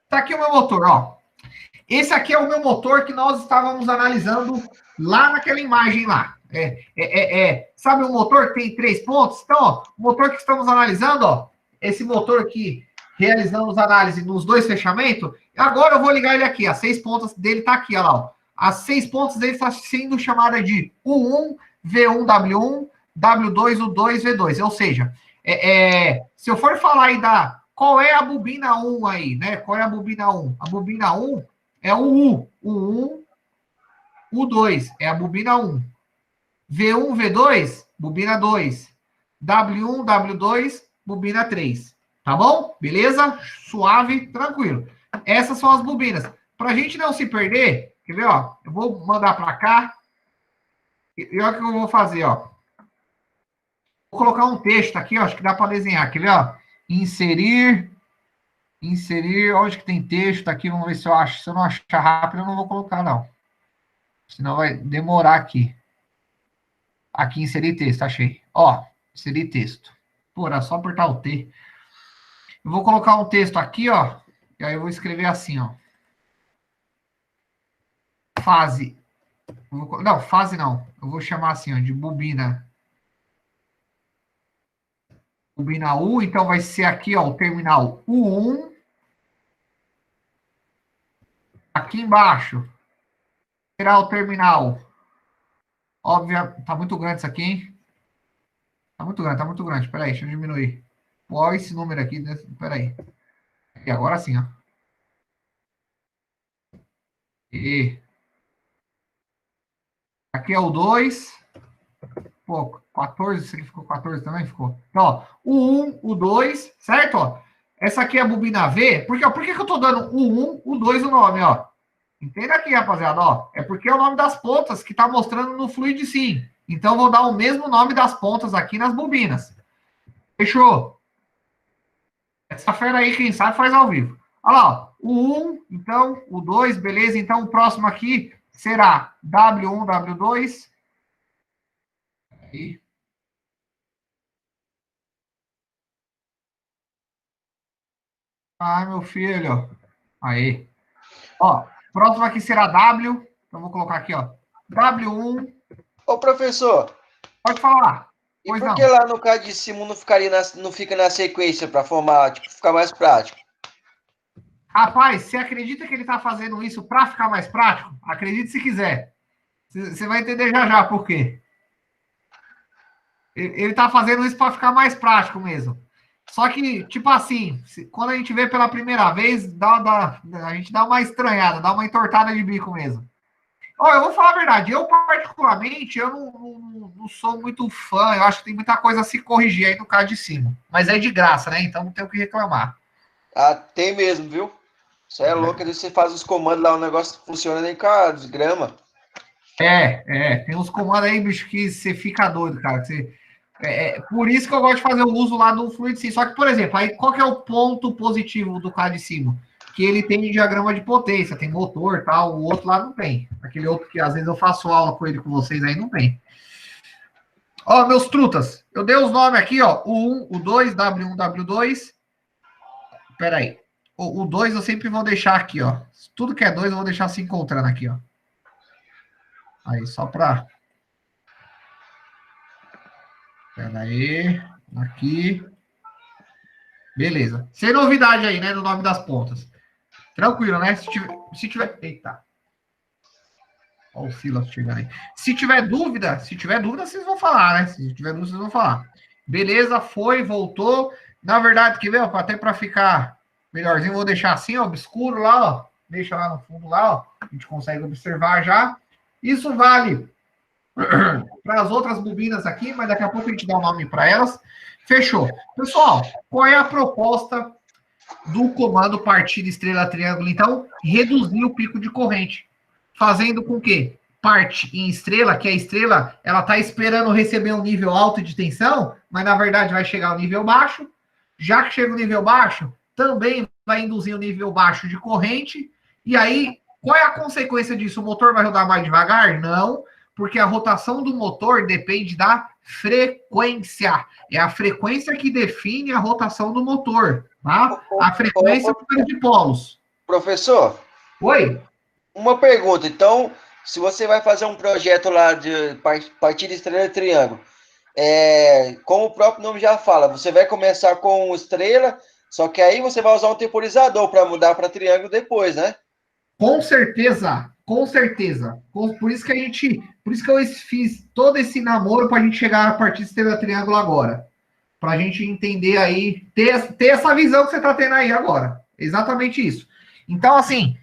Tá aqui o meu motor, ó. Esse aqui é o meu motor que nós estávamos analisando lá naquela imagem lá. Sabe o motor que tem 3 pontos? Então, ó, o motor que estamos analisando, ó, esse motor aqui, realizamos análise nos 2 fechamentos. Agora eu vou ligar ele aqui. As 6 pontas dele tá aqui, olha lá, ó. As 6 pontas dele está sendo chamada de U1, V1W1, W2, U2, V2. Ou seja, se eu for falar aí qual é a bobina 1 aí, né? Qual é a bobina 1? A bobina 1 é o U. O 1, U2 é a bobina 1. V1, V2, bobina 2. W1, W2, bobina 3. Tá bom? Beleza? Suave, tranquilo. Essas são as bobinas. Para a gente não se perder, quer ver, ó? Eu vou mandar para cá. E olha o que eu vou fazer, ó. Vou colocar um texto aqui, ó. Acho que dá para desenhar. Quer ver, ó? Inserir. Onde que tem texto aqui? Vamos ver se eu acho. Se eu não achar rápido, eu não vou colocar, não. Senão vai demorar aqui. Aqui, inserir texto, achei. Ó, inserir texto. Pô, era só apertar o T. Eu vou colocar um texto aqui, ó. E aí eu vou escrever assim, ó. Fase. Não, fase não. Eu vou chamar assim, ó, de bobina. Bobina U. Então vai ser aqui, ó, o terminal U1. Aqui embaixo será o terminal. Óbvio, tá muito grande isso aqui, hein? Tá muito grande. Peraí, deixa eu diminuir. Olha esse número aqui. Né? Peraí. E agora sim, ó. E aqui é o 2. Pô, 14, isso aqui ficou 14 também? Ficou. Então, ó, o 1, o 2, certo? Ó, essa aqui é a bobina V. Por que eu tô dando o 1, o 2 o nome, ó? Entenda aqui, rapaziada, ó. É porque é o nome das pontas que tá mostrando no Fluid Sim. Então, eu vou dar o mesmo nome das pontas aqui nas bobinas. Fechou? Essa fera aí, quem sabe, faz ao vivo. Olha lá, ó. O 1, então, o 2, beleza. Então, o próximo aqui será W1, W2. Aí. Ai, meu filho. Aí. Ó, próximo aqui será W. Então, vou colocar aqui, ó. W1. Ô, professor, Pode falar. e Pois por não. que lá no caso de cima não fica na sequência para formar, tipo, ficar mais prático? Rapaz, você acredita que ele tá fazendo isso para ficar mais prático? Acredite se quiser. Você vai entender já já por quê. Ele tá fazendo isso para ficar mais prático mesmo. Só que, tipo assim, quando a gente vê pela primeira vez, a gente dá uma estranhada, dá uma entortada de bico mesmo. Ó, eu vou falar a verdade, eu particularmente, eu não sou muito fã, eu acho que tem muita coisa a se corrigir aí no caso de cima. Mas é de graça, né? Então não tem o que reclamar. Ah, tem mesmo, viu? Isso é louco, às vezes você faz os comandos lá, o negócio funciona nem com a desgrama. Tem uns comandos aí, bicho, que você fica doido, cara. Por isso que eu gosto de fazer o uso lá do Fluid Sim. Só que, por exemplo, aí qual que é o ponto positivo do CAD de cima? Que ele tem diagrama de potência, tem motor e tal, o outro lá não tem. Aquele outro que às vezes eu faço aula com ele com vocês aí, não tem. Ó, meus trutas, eu dei os nomes aqui, ó, o 1, o 2, W1, W2. Pera aí. O 2 eu sempre vou deixar aqui, ó. Tudo que é 2 eu vou deixar se encontrando aqui, ó. Aí, só pra... Pera aí. Aqui. Beleza. Sem novidade aí, né, no nome das pontas. Tranquilo, né? Se tiver... Eita. Olha o Silas chegando aí. Se tiver dúvida, vocês vão falar, né? Se tiver dúvida, vocês vão falar. Beleza, foi, voltou. Na verdade, que veio, até para ficar melhorzinho, vou deixar assim, ó, obscuro lá, ó. Deixa lá no fundo lá, ó. A gente consegue observar já. Isso vale para as outras bobinas aqui, mas daqui a pouco a gente dá o nome para elas. Fechou. Pessoal, qual é a proposta do comando partida estrela triângulo? Então, reduzir o pico de corrente. Fazendo com que parte em estrela, que a estrela, ela está esperando receber um nível alto de tensão, mas na verdade vai chegar ao nível baixo. Já que chega no nível baixo, também vai induzir um nível baixo de corrente. E aí, qual é a consequência disso? O motor vai rodar mais devagar? Não, porque a rotação do motor depende da frequência. É a frequência que define a rotação do motor, tá? A frequência de polos. Professor? Oi? Uma pergunta, então, se você vai fazer um projeto lá de partida estrela e triângulo, como o próprio nome já fala, você vai começar com estrela, só que aí você vai usar um temporizador para mudar para triângulo depois, né? Com certeza, com certeza. Por isso que por isso que eu fiz todo esse namoro para a gente chegar a partir de estrela triângulo agora. Para a gente entender aí, ter essa visão que você está tendo aí agora. Exatamente isso. Então, assim,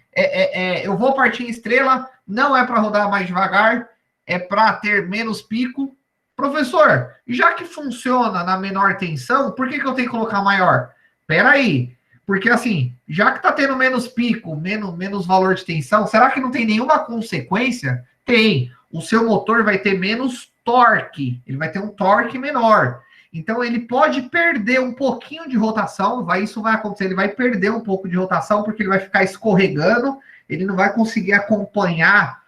eu vou partir em estrela, não é para rodar mais devagar, é para ter menos pico. Professor, já que funciona na menor tensão, por que eu tenho que colocar maior? Espera aí, porque assim, já que está tendo menos pico, menos valor de tensão, será que não tem nenhuma consequência? Tem. O seu motor vai ter menos torque, ele vai ter um torque menor. Então, ele pode perder um pouquinho de rotação, isso vai acontecer, ele vai perder um pouco de rotação, porque ele vai ficar escorregando, ele não vai conseguir acompanhar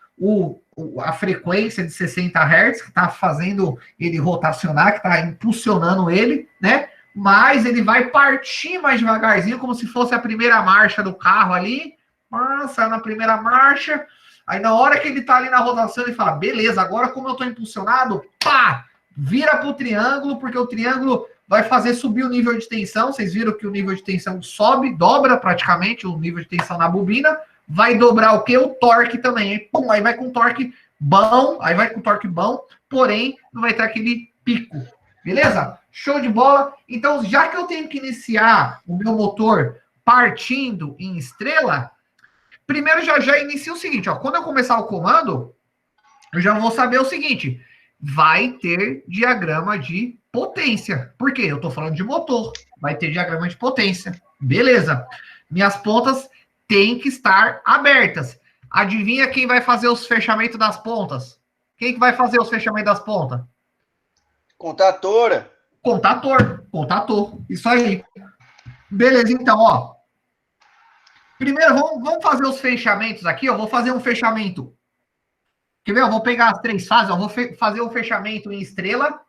a frequência de 60 Hz, que está fazendo ele rotacionar, que está impulsionando ele, né? Mas ele vai partir mais devagarzinho, como se fosse a primeira marcha do carro ali, saiu na primeira marcha, aí na hora que ele está ali na rotação, ele fala, beleza, agora como eu estou impulsionado, pá! Vira para o triângulo, porque o triângulo vai fazer subir o nível de tensão. Vocês viram que o nível de tensão sobe, dobra praticamente o nível de tensão na bobina. Vai dobrar o quê? O torque também. Hein? Pum, aí vai com torque bom, porém não vai ter aquele pico. Beleza? Show de bola. Então, já que eu tenho que iniciar o meu motor partindo em estrela, primeiro já inicia o seguinte, ó. Quando eu começar o comando, eu já vou saber o seguinte... vai ter diagrama de potência. Por quê? Eu estou falando de motor. Vai ter diagrama de potência. Beleza. Minhas pontas têm que estar abertas. Adivinha quem vai fazer os fechamentos das pontas? Quem que vai fazer os fechamentos das pontas? Contatora. Contator. Isso aí. Beleza, então, ó. Primeiro, vamos fazer os fechamentos aqui. Eu vou fazer um fechamento. Quer ver? Eu vou pegar as 3 fases, eu vou fazer um fechamento em estrela.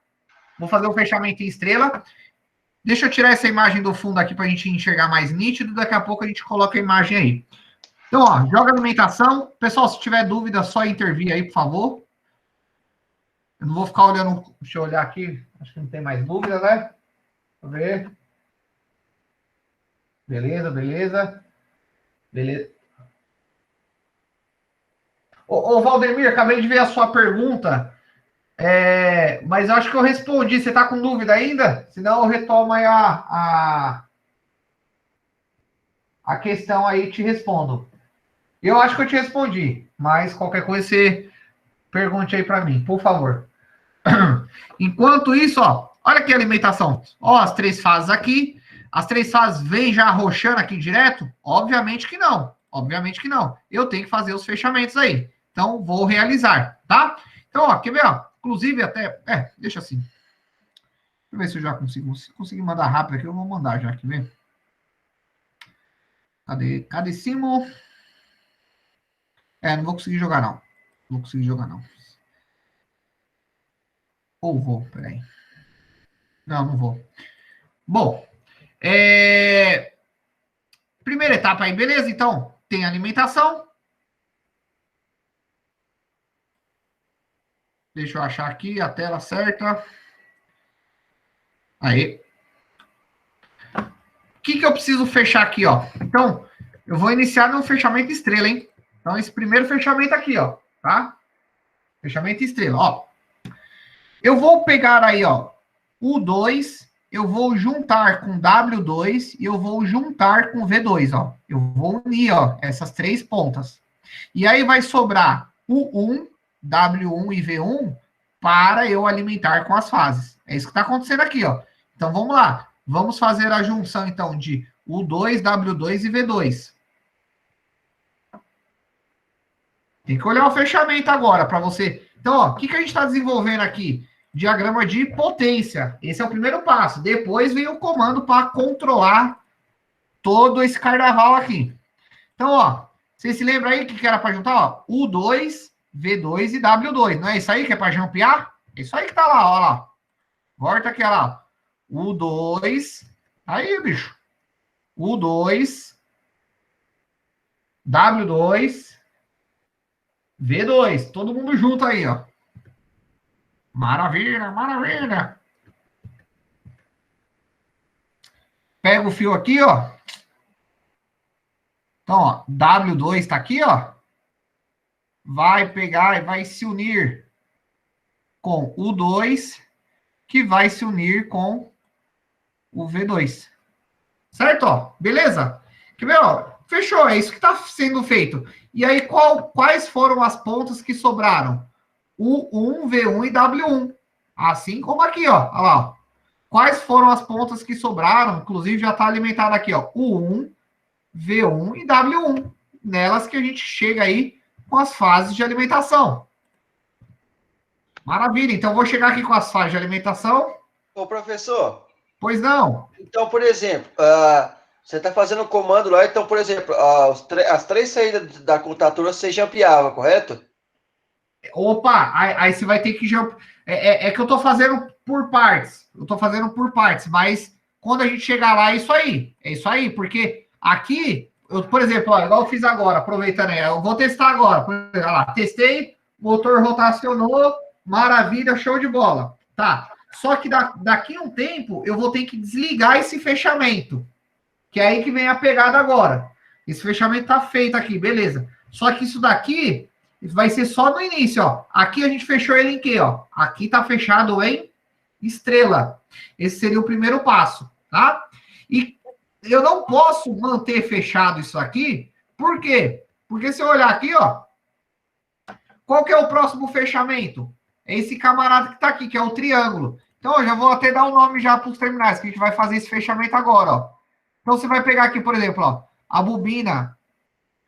Deixa eu tirar essa imagem do fundo aqui para a gente enxergar mais nítido. Daqui a pouco a gente coloca a imagem aí. Então, ó, joga alimentação. Pessoal, se tiver dúvida, só intervir aí, por favor. Eu não vou ficar olhando. Deixa eu olhar aqui. Acho que não tem mais dúvida, né? Deixa eu ver. Beleza. Ô, Valdemir, acabei de ver a sua pergunta, mas eu acho que eu respondi. Você está com dúvida ainda? Senão eu retomo aí a questão aí e te respondo. Eu acho que eu te respondi, mas qualquer coisa você pergunte aí para mim, por favor. Enquanto isso, ó, olha aqui a alimentação. Ó, as 3 fases aqui. As 3 fases vêm já arrochando aqui direto? Obviamente que não. Eu tenho que fazer os fechamentos aí. Então, vou realizar, tá? Então, ó, quer ver, ó? Inclusive, até... deixa assim. Deixa eu ver se eu já consigo. Se conseguir mandar rápido aqui, eu vou mandar já, quer ver? Cadê Simo? Não vou conseguir jogar, não. Ou vou, peraí. Não vou. Bom, primeira etapa aí, beleza? Então, tem alimentação. Deixa eu achar aqui a tela certa. Aí. O que eu preciso fechar aqui, ó? Então, eu vou iniciar no fechamento estrela, hein? Então, esse primeiro fechamento aqui, ó, tá? Fechamento estrela, ó. Eu vou pegar aí, ó, U2, eu vou juntar com W2 e eu vou juntar com V2, ó. Eu vou unir, ó, essas 3 pontas. E aí vai sobrar U1, W1 e V1 para eu alimentar com as fases. É isso que está acontecendo aqui, ó. Então, vamos lá. Vamos fazer a junção, então, de U2, W2 e V2. Tem que olhar o fechamento agora para você. Então, ó, o que a gente está desenvolvendo aqui? Diagrama de potência. Esse é o primeiro passo. Depois vem o comando para controlar todo esse carnaval aqui. Então, ó, vocês se lembram aí o que era para juntar? Ó, U2, V2 e W2. Não é isso aí que é para jampear? É isso aí que tá lá, ó lá. Volta aqui, ó lá. U2. Aí, bicho. U2, W2, V2. Todo mundo junto aí, ó. Maravilha. Pega o fio aqui, ó. Então, ó, W2 está aqui, ó. Vai pegar e vai se unir com o 2, que vai se unir com o V2. Certo? Ó, beleza? Quer ver, ó? Fechou, é isso que está sendo feito. E aí, quais foram as pontas que sobraram? U1, V1 e W1. Assim como aqui, ó. Olha lá, ó. Quais foram as pontas que sobraram? Inclusive, já está alimentado aqui, ó. U1, V1 e W1. Nelas que a gente chega aí com as fases de alimentação. Maravilha. Então, vou chegar aqui com as fases de alimentação. Ô, professor. Pois não. Então, por exemplo, você está fazendo o comando lá, então, por exemplo, as 3 saídas da contatura você jampeava, correto? Opa, aí você vai ter que... É que eu estou fazendo por partes. Eu estou fazendo por partes, mas quando a gente chegar lá, é isso aí. É isso aí, porque aqui, por exemplo, ó, igual eu fiz agora, aproveitando aí, eu vou testar agora. Olha lá, testei, motor rotacionou, maravilha, show de bola. Tá, só que daqui a um tempo, eu vou ter que desligar esse fechamento, que é aí que vem a pegada agora. Esse fechamento tá feito aqui, beleza. Só que isso daqui vai ser só no início, ó. Aqui a gente fechou ele em quê, ó? Aqui tá fechado em estrela. Esse seria o primeiro passo, tá? E eu não posso manter fechado isso aqui, por quê? Porque se eu olhar aqui, ó, qual que é o próximo fechamento? É esse camarada que tá aqui, que é o triângulo. Então, eu já vou até dar o nome já para os terminais, que a gente vai fazer esse fechamento agora, ó. Então, você vai pegar aqui, por exemplo, ó, a bobina.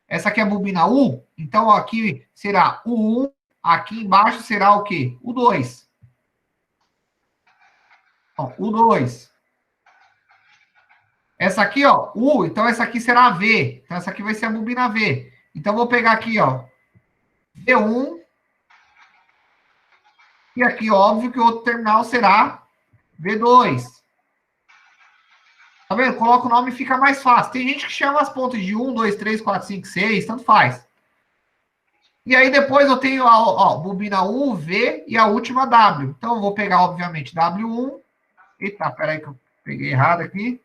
Essa aqui é a bobina U. Então, ó, aqui será o 1. Aqui embaixo será o quê? O 2. Ó, o 2. Essa aqui, ó, U. Então, essa aqui será a V. Então, essa aqui vai ser a bobina V. Então, vou pegar aqui, ó, V1. E aqui, óbvio que o outro terminal será V2. Tá vendo? Coloca o nome e fica mais fácil. Tem gente que chama as pontas de 1, 2, 3, 4, 5, 6, tanto faz. E aí depois eu tenho a bobina U, V e a última W. Então eu vou pegar, obviamente, W1. Eita, peraí que eu peguei errado aqui.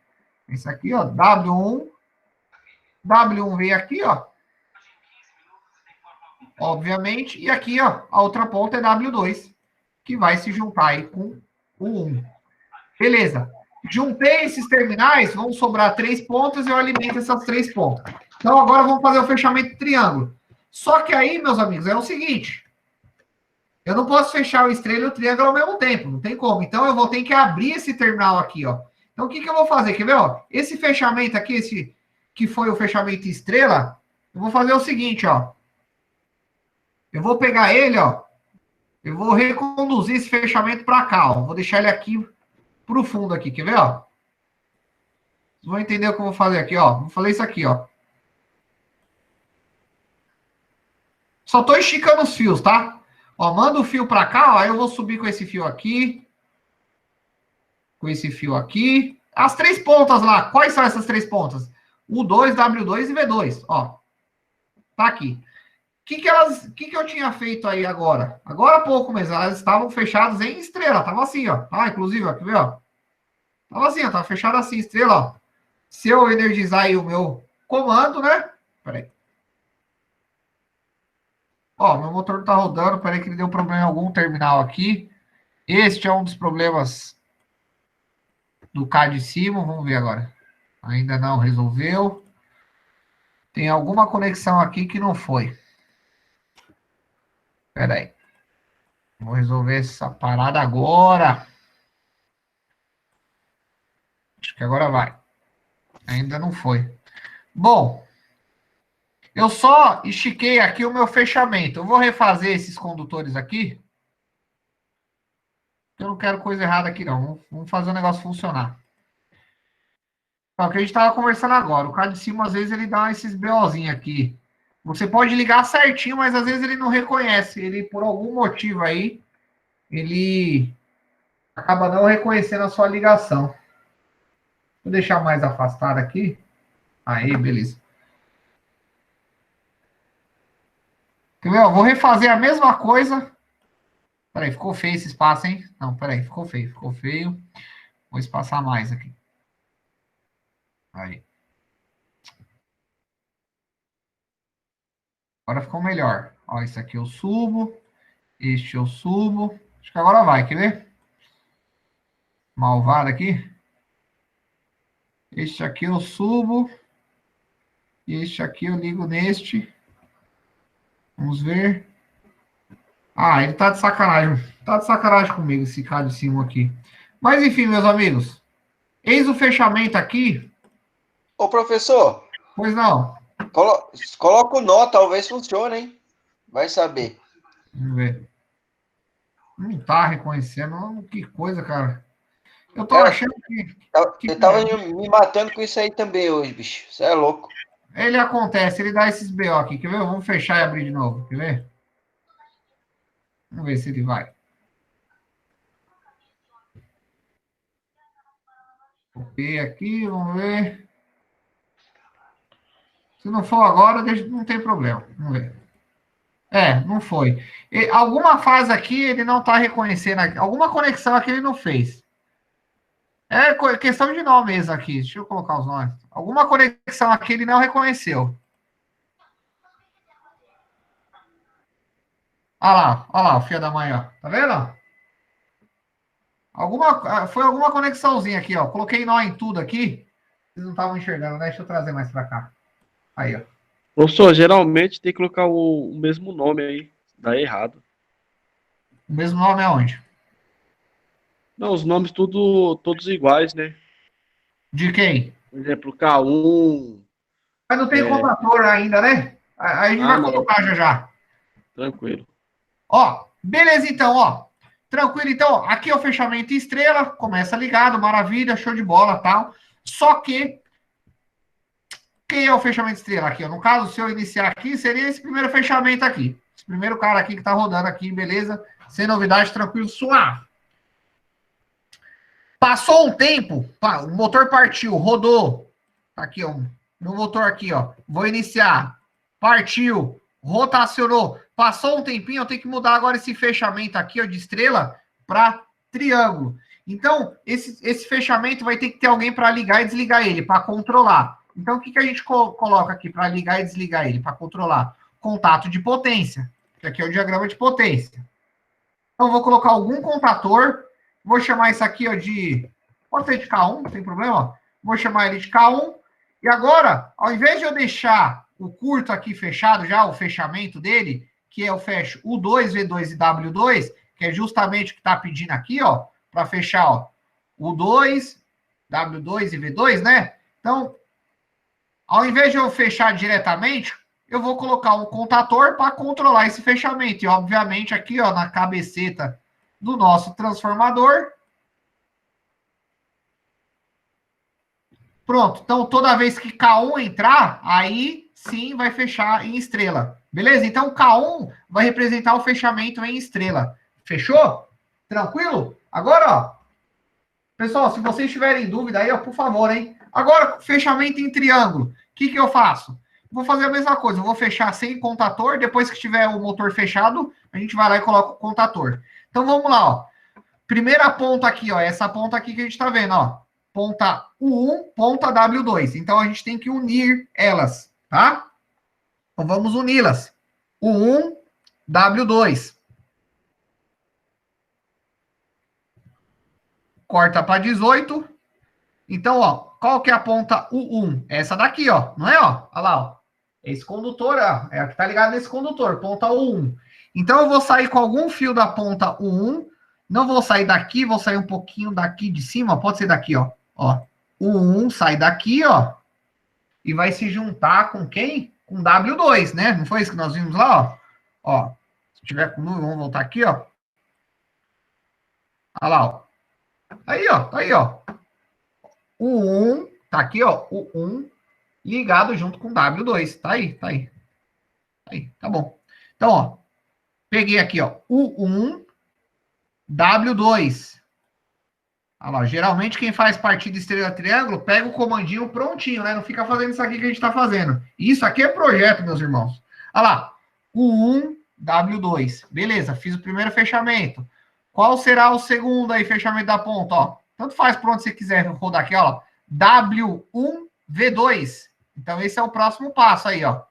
Esse aqui, ó, W1. W1 veio aqui, ó. Obviamente. E aqui, ó, a outra ponta é W2, que vai se juntar aí com o 1. Beleza. Juntei esses terminais, vão sobrar 3 pontas e eu alimento essas 3 pontas. Então, agora vamos fazer o fechamento do triângulo. Só que aí, meus amigos, é o seguinte. Eu não posso fechar o estrela e o triângulo ao mesmo tempo. Não tem como. Então, eu vou ter que abrir esse terminal aqui, ó. Então, o que eu vou fazer? Quer ver, ó? Esse fechamento aqui, esse que foi o fechamento estrela, eu vou fazer o seguinte, ó. Eu vou pegar ele, ó. Eu vou reconduzir esse fechamento para cá, ó. Vou deixar ele aqui pro fundo aqui, quer ver, ó? Vocês vão entender o que eu vou fazer aqui, ó. Vou fazer isso aqui, ó. Só tô esticando os fios, tá? Ó, manda o fio para cá, ó. Aí eu vou subir com esse fio aqui. Com esse fio aqui. As 3 pontas lá. Quais são essas 3 pontas? U2, W2 e V2, ó. Tá aqui. O que eu tinha feito aí agora? Agora há pouco mesmo. Elas estavam fechadas em estrela. Tava assim, ó. Ah, inclusive, ó. Quer ver, ó? Tava assim, ó. Tava fechado assim, estrela, ó. Se eu energizar aí o meu comando, né? Peraí. Ó, meu motor não tá rodando. Peraí que ele deu problema em algum terminal aqui. Este é um dos problemas do K de cima. Vamos ver agora. Ainda não resolveu. Tem alguma conexão aqui que não foi. Peraí. Vou resolver essa parada agora. Acho que agora vai. Ainda não foi. Bom, eu só estiquei aqui o meu fechamento. Eu vou refazer esses condutores aqui. Eu não quero coisa errada aqui, não. Vamos fazer o negócio funcionar. Então, o que a gente estava conversando agora. O cara de cima, às vezes, ele dá esses BOzinhos aqui. Você pode ligar certinho, mas às vezes ele não reconhece. Ele, por algum motivo aí, ele acaba não reconhecendo a sua ligação. Vou deixar mais afastado aqui. Aí, beleza. Entendeu? Vou refazer a mesma coisa. Peraí, ficou feio esse espaço, hein? Não, peraí, ficou feio, ficou feio. Vou espaçar mais aqui. Aí. Agora ficou melhor. Ó, isso aqui eu subo. Este eu subo. Acho que agora vai, quer ver? Malvado aqui. Este aqui eu subo. E este aqui eu ligo neste. Vamos ver. Ah, ele tá de sacanagem. Tá de sacanagem comigo, esse cara de cima aqui. Mas enfim, meus amigos. Eis o fechamento aqui. Ô, professor, Pois não. coloca o nó, talvez funcione, hein? Vai saber. Vamos ver. Não tá reconhecendo. Que coisa, cara. Eu tô Cara, achando que eu tava me matando com isso aí também hoje, bicho. Você é louco. ele acontece, ele dá esses BO aqui. Quer ver? Vamos fechar e abrir de novo. Quer ver? Vamos ver se ele vai. Copiei aqui, vamos ver. Se não for agora, não tem problema. Vamos ver. Não foi. Alguma fase aqui ele não está reconhecendo. Alguma conexão aqui ele não fez. É questão de nome mesmo aqui. Deixa eu colocar os nomes. Alguma conexão aqui ele não reconheceu. Olha lá, o filho da mãe, ó. Tá vendo? Foi alguma conexãozinha aqui, ó. Coloquei nó em tudo aqui. Vocês não estavam enxergando, né? Deixa eu trazer mais para cá. Aí, ó. Professor, geralmente tem que colocar o mesmo nome aí. Dá errado. O mesmo nome é onde? Não, os nomes todos iguais, né? De quem? Por exemplo, K1. Mas não tem contator ainda, né? Aí a gente vai não. colocar já. Tranquilo. Ó, beleza então, ó. Tranquilo, então, ó, aqui é o fechamento estrela, começa ligado, maravilha, show de bola, tal. Só que, quem é o fechamento estrela aqui? Ó? No caso, se eu iniciar aqui, seria esse primeiro fechamento aqui. Esse primeiro cara aqui que tá rodando aqui, beleza? Sem novidade, tranquilo, suave. Passou um tempo, o motor partiu, rodou. Aqui, ó, no motor aqui, ó. Vou iniciar. Partiu, rotacionou. Passou um tempinho, eu tenho que mudar agora esse fechamento aqui, ó, de estrela para triângulo. Então, esse fechamento vai ter que ter alguém para ligar e desligar ele, para controlar. Então, o que a gente coloca aqui para ligar e desligar ele, para controlar? Contato de potência, que aqui é o diagrama de potência. Então, vou colocar algum contator, vou chamar isso aqui, ó, de... Pode ser de K1, não tem problema. Vou chamar ele de K1. E agora, ao invés de eu deixar o curto aqui fechado, já o fechamento dele, que é o fecho U2, V2 e W2, que é justamente o que está pedindo aqui, ó, para fechar, ó, U2, W2 e V2, né? Então, ao invés de eu fechar diretamente, eu vou colocar um contator para controlar esse fechamento. E, obviamente, aqui, ó, na cabeceta do nosso transformador. Pronto. Então, toda vez que K1 entrar, aí sim vai fechar em estrela. Beleza? Então, K1 vai representar o fechamento em estrela. Fechou? Tranquilo? Agora, ó. Pessoal, se vocês tiverem dúvida aí, ó, por favor, hein? Agora, fechamento em triângulo. O que eu faço? Vou fazer a mesma coisa. Eu vou fechar sem contator. Depois que tiver o motor fechado, a gente vai lá e coloca o contator. Então, vamos lá, ó. Primeira ponta aqui, ó. Essa ponta aqui que a gente tá vendo, ó. Ponta U1, ponta W2. Então, a gente tem que unir elas, tá? Então, vamos uni-las. U1, W2. Corta para 18. Então, ó, qual que é a ponta U1? Essa daqui, ó. Não é, ó? Olha lá, ó. Esse condutor, ó. É a que tá ligado nesse condutor, ponta U1. Então, eu vou sair com algum fio da ponta U1. Não vou sair daqui, vou sair um pouquinho daqui de cima. Pode ser daqui, ó. Ó. U1 sai daqui, ó. E vai se juntar com quem? Com W2, né? Não foi isso que nós vimos lá, ó? Ó. Se tiver com nuvem, vamos voltar aqui, ó. Olha lá, ó. Aí, ó. Tá aí, ó. O 1, tá aqui, ó. O 1 ligado junto com W2. Tá aí, tá aí. Tá aí, tá bom. Então, ó. Peguei aqui, ó. O 1, W2. Olha lá, geralmente quem faz partida estrela-triângulo pega o comandinho prontinho, né? Não fica fazendo isso aqui que a gente tá fazendo. Isso aqui é projeto, meus irmãos. Olha lá. U1, W2. Beleza, fiz o primeiro fechamento. Qual será o segundo aí, fechamento da ponta, ó? Tanto faz por onde você quiser rodar aqui, ó. W1, V2. Então, esse é o próximo passo aí, ó.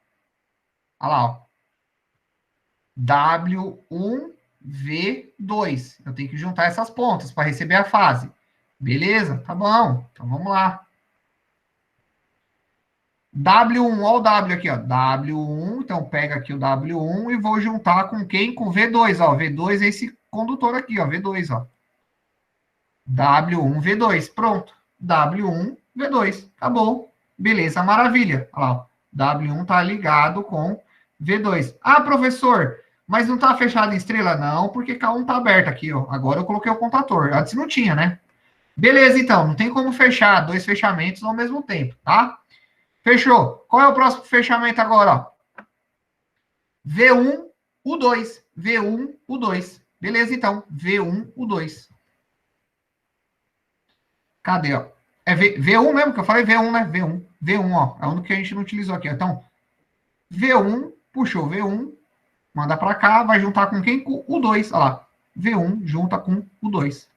Olha lá, ó. W1, V2. Eu tenho que juntar essas pontas para receber a fase. Beleza? Tá bom. Então vamos lá. W1, olha o W aqui, ó. W1, então pega aqui o W1 e vou juntar com quem? Com V2, ó. V2 é esse condutor aqui, ó. V2, ó. W1, V2. Pronto. W1, V2. Acabou. Beleza, maravilha. Olha lá, ó. W1 tá ligado com V2. Ah, professor, mas não tá fechado em estrela? Não, porque K1 tá aberto aqui, ó. Agora eu coloquei o contator. Antes não tinha, né? Beleza, então. Não tem como fechar dois fechamentos ao mesmo tempo, tá? Fechou. Qual é o próximo fechamento agora, ó? V1, U2. V1, U2. Beleza, então. V1, U2. Cadê, ó? É V1 mesmo que eu falei? V1, né? V1. V1, ó. É o único que a gente não utilizou aqui, ó. Então, V1, puxou V1, manda para cá, vai juntar com quem? Com o 2, olha lá. V1 junta com o 2.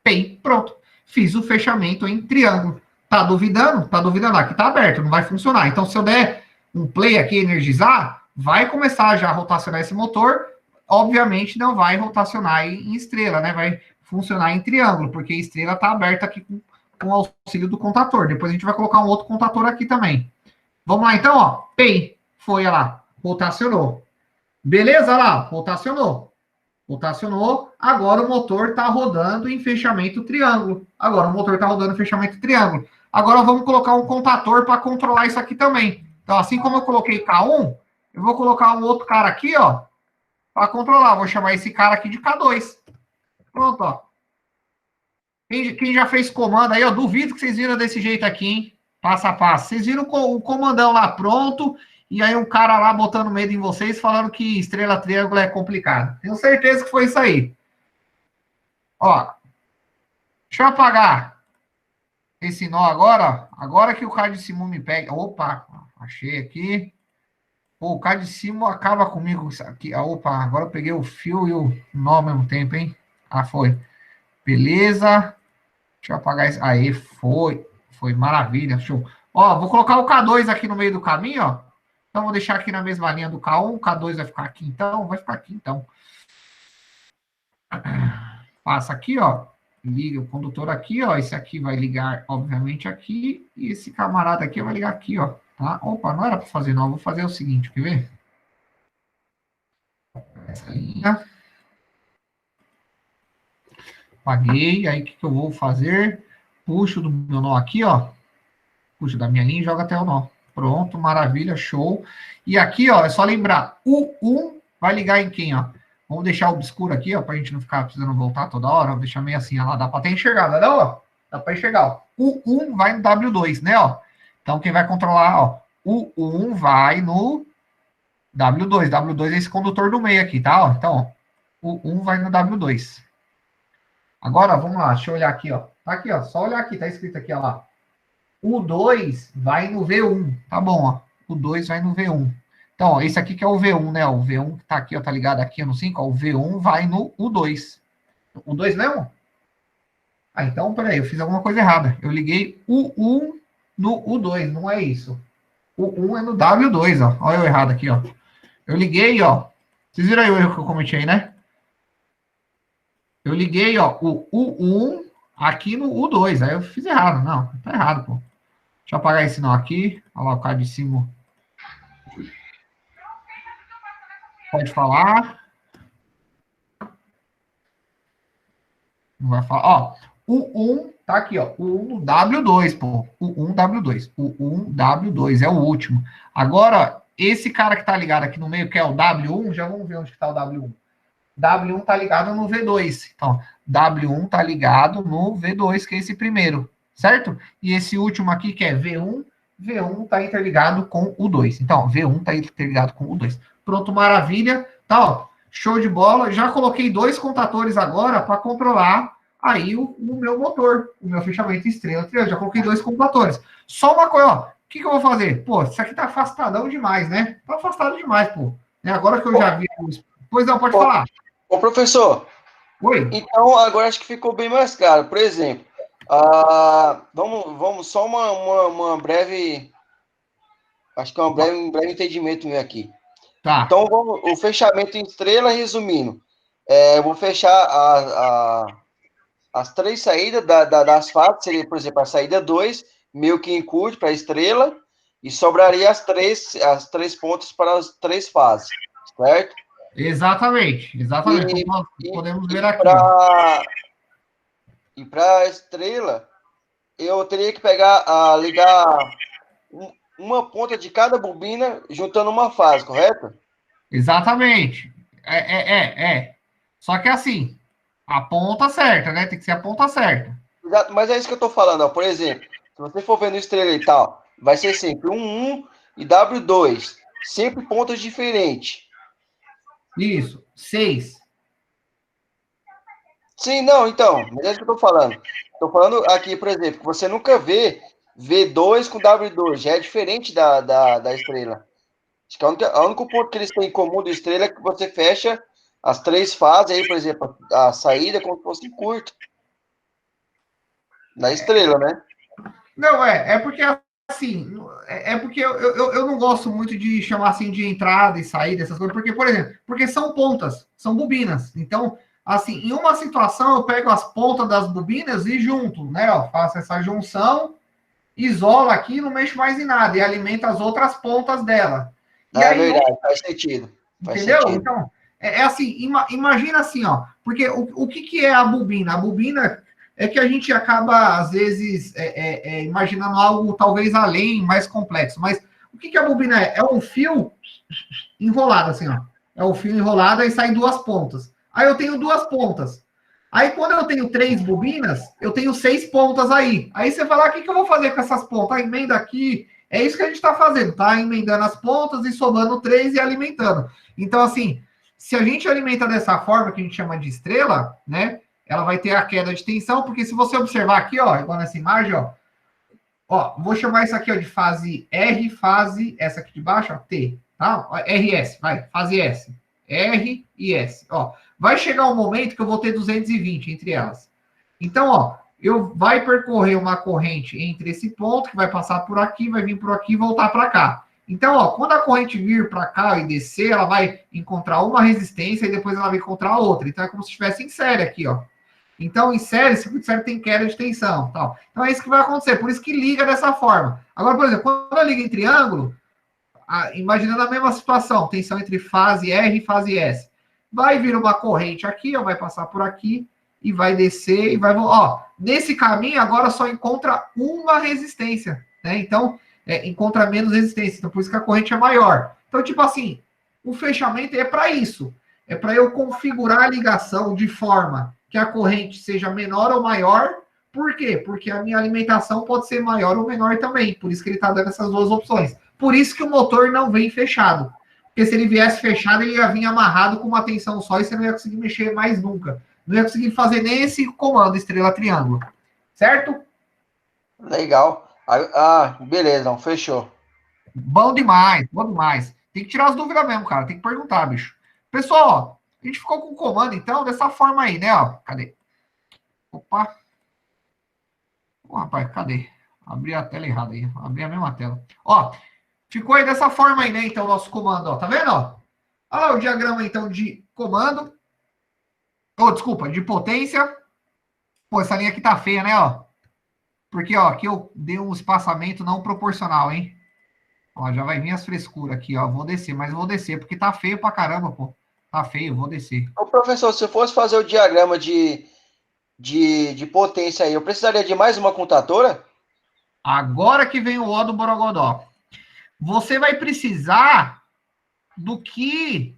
Bem, pronto. Fiz o fechamento em triângulo. Tá duvidando? Tá duvidando aqui, tá aberto, não vai funcionar. Então, se eu der um play aqui, energizar, vai começar já a rotacionar esse motor. Obviamente, não vai rotacionar em estrela, né? Vai funcionar em triângulo, porque a estrela tá aberta aqui com o auxílio do contator. Depois a gente vai colocar um outro contator aqui também. Vamos lá, então, ó. Play. Foi, olha lá. Rotacionou. Beleza, olha lá. Rotacionou. Rotacionou. Agora o motor está rodando em fechamento triângulo. Agora o motor está rodando em fechamento triângulo. Agora vamos colocar um contator para controlar isso aqui também. Então, assim como eu coloquei K1, eu vou colocar um outro cara aqui, ó, para controlar. Vou chamar esse cara aqui de K2. Pronto, ó. Quem já fez comando aí, ó, duvido que vocês viram desse jeito aqui, hein? Passo a passo. Vocês viram o comandão lá pronto, e aí um cara lá botando medo em vocês, falando que estrela triângulo é complicado. Tenho certeza que foi isso aí. Ó, deixa eu apagar esse nó agora, ó. Agora que o cadicimo me pega. Opa, achei aqui. Pô, o cadicimo acaba comigo aqui. Opa, agora eu peguei o fio e o nó ao mesmo tempo, hein? Ah, foi. Beleza. Deixa eu apagar isso. Aí, foi. Foi maravilha, show. Ó, vou colocar o K2 aqui no meio do caminho, ó. Então, vou deixar aqui na mesma linha do K1. O K2 vai ficar aqui, então. Vai ficar aqui, então. Passa aqui, ó. Liga o condutor aqui, ó. Esse aqui vai ligar, obviamente, aqui. E esse camarada aqui vai ligar aqui, ó. Tá? Opa, não era para fazer, não. Vou fazer o seguinte, quer ver? Essa linha. Apaguei. Aí, o que eu vou fazer? Puxo do meu nó aqui, ó. Puxo da minha linha e jogo até o nó. Pronto, maravilha, show. E aqui, ó, é só lembrar, o 1 vai ligar em quem, ó? Vamos deixar obscuro aqui, ó, pra gente não ficar precisando voltar toda hora. Vou deixar meio assim, ó, lá, dá pra até enxergar, não, ó? Dá pra enxergar, ó. O 1 vai no W2, né, ó? Então, quem vai controlar, ó, o 1 vai no W2. W2 é esse condutor do meio aqui, tá, ó? Então, ó, o 1 vai no W2. Agora, vamos lá, deixa eu olhar aqui, ó. Tá aqui, ó, só olhar aqui, tá escrito aqui, ó lá. O 2 vai no V1, tá bom, ó. O 2 vai no V1. Então, ó, esse aqui que é o V1, né? O V1 que tá aqui, ó, tá ligado aqui no 5, ó. O V1 vai no U2. O 2 mesmo? Ah, então, peraí, eu fiz alguma coisa errada. Eu liguei o 1 no U2, não é isso. O 1 é no W2, ó. Olha eu errado aqui, ó. Eu liguei, ó. Vocês viram aí o erro que eu cometi aí, né? Eu liguei, ó, o U1 aqui no U2. Aí eu fiz errado. Não, tá errado, pô. Deixa eu apagar esse nó aqui. Olha lá o cara de cima. Pode falar. Não vai falar. Ó, o 1 tá aqui, ó. O 1 no W2, pô. O 1 W2. O 1 W2 é o último. Agora, esse cara que tá ligado aqui no meio, que é o W1, já vamos ver onde que tá o W1. W1 tá ligado no V2. Então, W1 tá ligado no V2, que é esse primeiro, certo? E esse último aqui, que é V1, V1 tá interligado com o 2. Então, V1 tá interligado com o 2. Pronto, maravilha. Tá, ó, show de bola. Já coloquei 2 contatores agora para controlar aí o meu motor, o meu fechamento estrela. Já coloquei 2 contatores. Só uma coisa, ó. O que eu vou fazer? Pô, isso aqui tá afastadão demais, né? Tá afastado demais, pô. Agora que eu já vi... Pois não, pode falar. Ô, professor. Oi. Então, agora acho que ficou bem mais claro. Por exemplo, vamos só uma breve... Acho que é um breve entendimento meu aqui. Tá. Então, o fechamento em estrela, resumindo, eu vou fechar as 3 saídas das fases, seria, por exemplo, a saída 2, meio que encurte para a estrela, e sobraria as três pontas para as 3 fases, certo? Exatamente. Como E, nós e, podemos e ver aqui, ó. para a estrela, eu teria que ligar uma ponta de cada bobina, juntando uma fase, correto? Exatamente. Só que assim, a ponta certa, né? Tem que ser a ponta certa. Exato, mas é isso que eu tô falando, ó. Por exemplo, se você for vendo estrela e tal, vai ser sempre 1 e W2, sempre pontos diferentes. Isso. 6. Sim, não, então, mas é isso que eu tô falando. Tô falando aqui, por exemplo, que você nunca vê V2 com W2, já é diferente da estrela. Acho que o único ponto que eles têm em comum da estrela é que você fecha as 3 fases aí, por exemplo, a saída é como se fosse curto. Na estrela, né? Não, é porque assim, é porque eu não gosto muito de chamar assim de entrada e saída, essas coisas, porque, por exemplo, porque são pontas, são bobinas. Então, assim, em uma situação eu pego as pontas das bobinas e junto, né? Ó, faço essa junção, isolo aqui, não mexo mais em nada e alimento as outras pontas dela. E Ah, é aí, verdade, faz sentido. Faz entendeu? sentido. Então, assim, imagina assim, ó, porque o que é a bobina? A bobina é que a gente acaba, às vezes, imaginando algo talvez além, mais complexo, mas o que a bobina é? É um fio enrolado, assim, ó. É o fio enrolado, aí sai 2 pontas. Aí eu tenho 2 pontas. Aí quando eu tenho 3 bobinas, eu tenho 6 pontas aí. Aí você fala, o que eu vou fazer com essas pontas? Ah, emenda aqui. É isso que a gente está fazendo, tá? Emendando as pontas e somando 3 e alimentando. Então, assim, se a gente alimenta dessa forma, que a gente chama de estrela, né? Ela vai ter a queda de tensão, porque se você observar aqui, ó, igual nessa imagem, ó, vou chamar isso aqui ó, de fase R, fase, essa aqui de baixo, ó, T, tá? RS, vai, fase S. R e S, ó. Vai chegar um momento que eu vou ter 220 entre elas. Então, ó, vai percorrer uma corrente entre esse ponto, que vai passar por aqui, vai vir por aqui e voltar para cá. Então, ó, quando a corrente vir para cá e descer, ela vai encontrar uma resistência e depois ela vai encontrar outra. Então, é como se estivesse em série aqui, ó. Então, em série, circuito de série tem queda de tensão. Tal. Então, é isso que vai acontecer. Por isso que liga dessa forma. Agora, por exemplo, quando eu ligo em triângulo, imaginando a mesma situação, tensão entre fase R e fase S. Vai vir uma corrente aqui, ó, vai passar por aqui, e vai descer, e vai... Ó, nesse caminho, agora só encontra uma resistência, né? Então, encontra menos resistência. Então, por isso que a corrente é maior. Então, tipo assim, o fechamento é para isso. É para eu configurar a ligação de forma que a corrente seja menor ou maior. Por quê? Porque a minha alimentação pode ser maior ou menor também. Por isso que ele está dando essas duas opções. Por isso que o motor não vem fechado. Porque se ele viesse fechado, ele ia vir amarrado com uma tensão só e você não ia conseguir mexer mais nunca. Não ia conseguir fazer nem esse comando estrela triângulo. Certo? Legal. Beleza, não, fechou. Bom demais, bom demais. Tem que tirar as dúvidas mesmo, cara. Tem que perguntar, bicho. Pessoal, ó, a gente ficou com o comando, então, dessa forma aí, né? Ó, cadê? Opa. Ô, rapaz, cadê? Abri a tela errada aí. Abri a mesma tela. Ó, ficou aí dessa forma aí, né? Então, o nosso comando, ó. Tá vendo, ó? Olha lá o diagrama, então, de comando. Oh, desculpa, de potência. Pô, essa linha aqui tá feia, né, ó? Porque, ó, aqui eu dei um espaçamento não proporcional, hein? Ó, já vai vir as frescuras aqui, ó. Vou descer, mas vou descer, porque tá feio pra caramba, pô. Tá feio, vou descer. Ô, professor, se eu fosse fazer o diagrama de potência aí, eu precisaria de mais uma contatora? Agora que vem o ó do Borogodó. Você vai precisar do que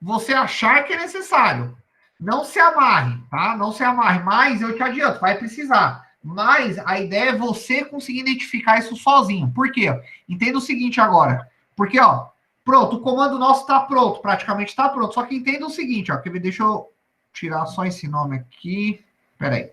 você achar que é necessário. Não se amarre, tá? Não se amarre, mas eu te adianto, vai precisar. Mas a ideia é você conseguir identificar isso sozinho. Por quê? Entenda o seguinte agora. Porque, ó, pronto, o comando nosso está pronto, praticamente está pronto. Só que entenda o seguinte, ó, deixa eu tirar só esse nome aqui. Peraí.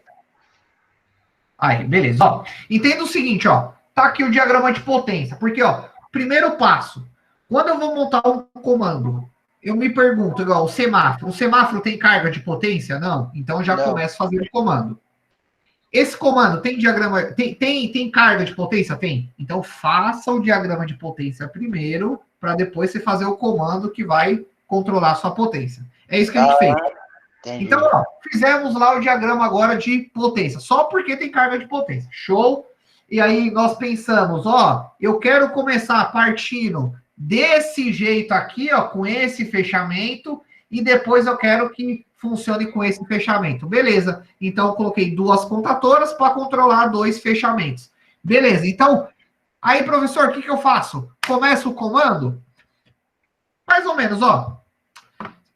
Aí, beleza. Ó, entenda o seguinte, ó. Tá aqui o diagrama de potência. Porque, ó, primeiro passo. Quando eu vou montar um comando, eu me pergunto, igual, o semáforo. O semáforo tem carga de potência? Não. Então já começo a fazer o comando. Esse comando tem diagrama. Tem carga de potência? Tem. Então faça o diagrama de potência primeiro para depois você fazer o comando que vai controlar a sua potência. É isso que a gente fez. Entendi. Então, ó, fizemos lá o diagrama agora de potência, só porque tem carga de potência. Show? E aí nós pensamos, ó, eu quero começar partindo desse jeito aqui, ó, com esse fechamento, e depois eu quero que funcione com esse fechamento. Beleza. Então, eu coloquei 2 contatoras para controlar 2 fechamentos. Beleza. Então, aí, professor, o que eu faço? Começo o comando? Mais ou menos, ó.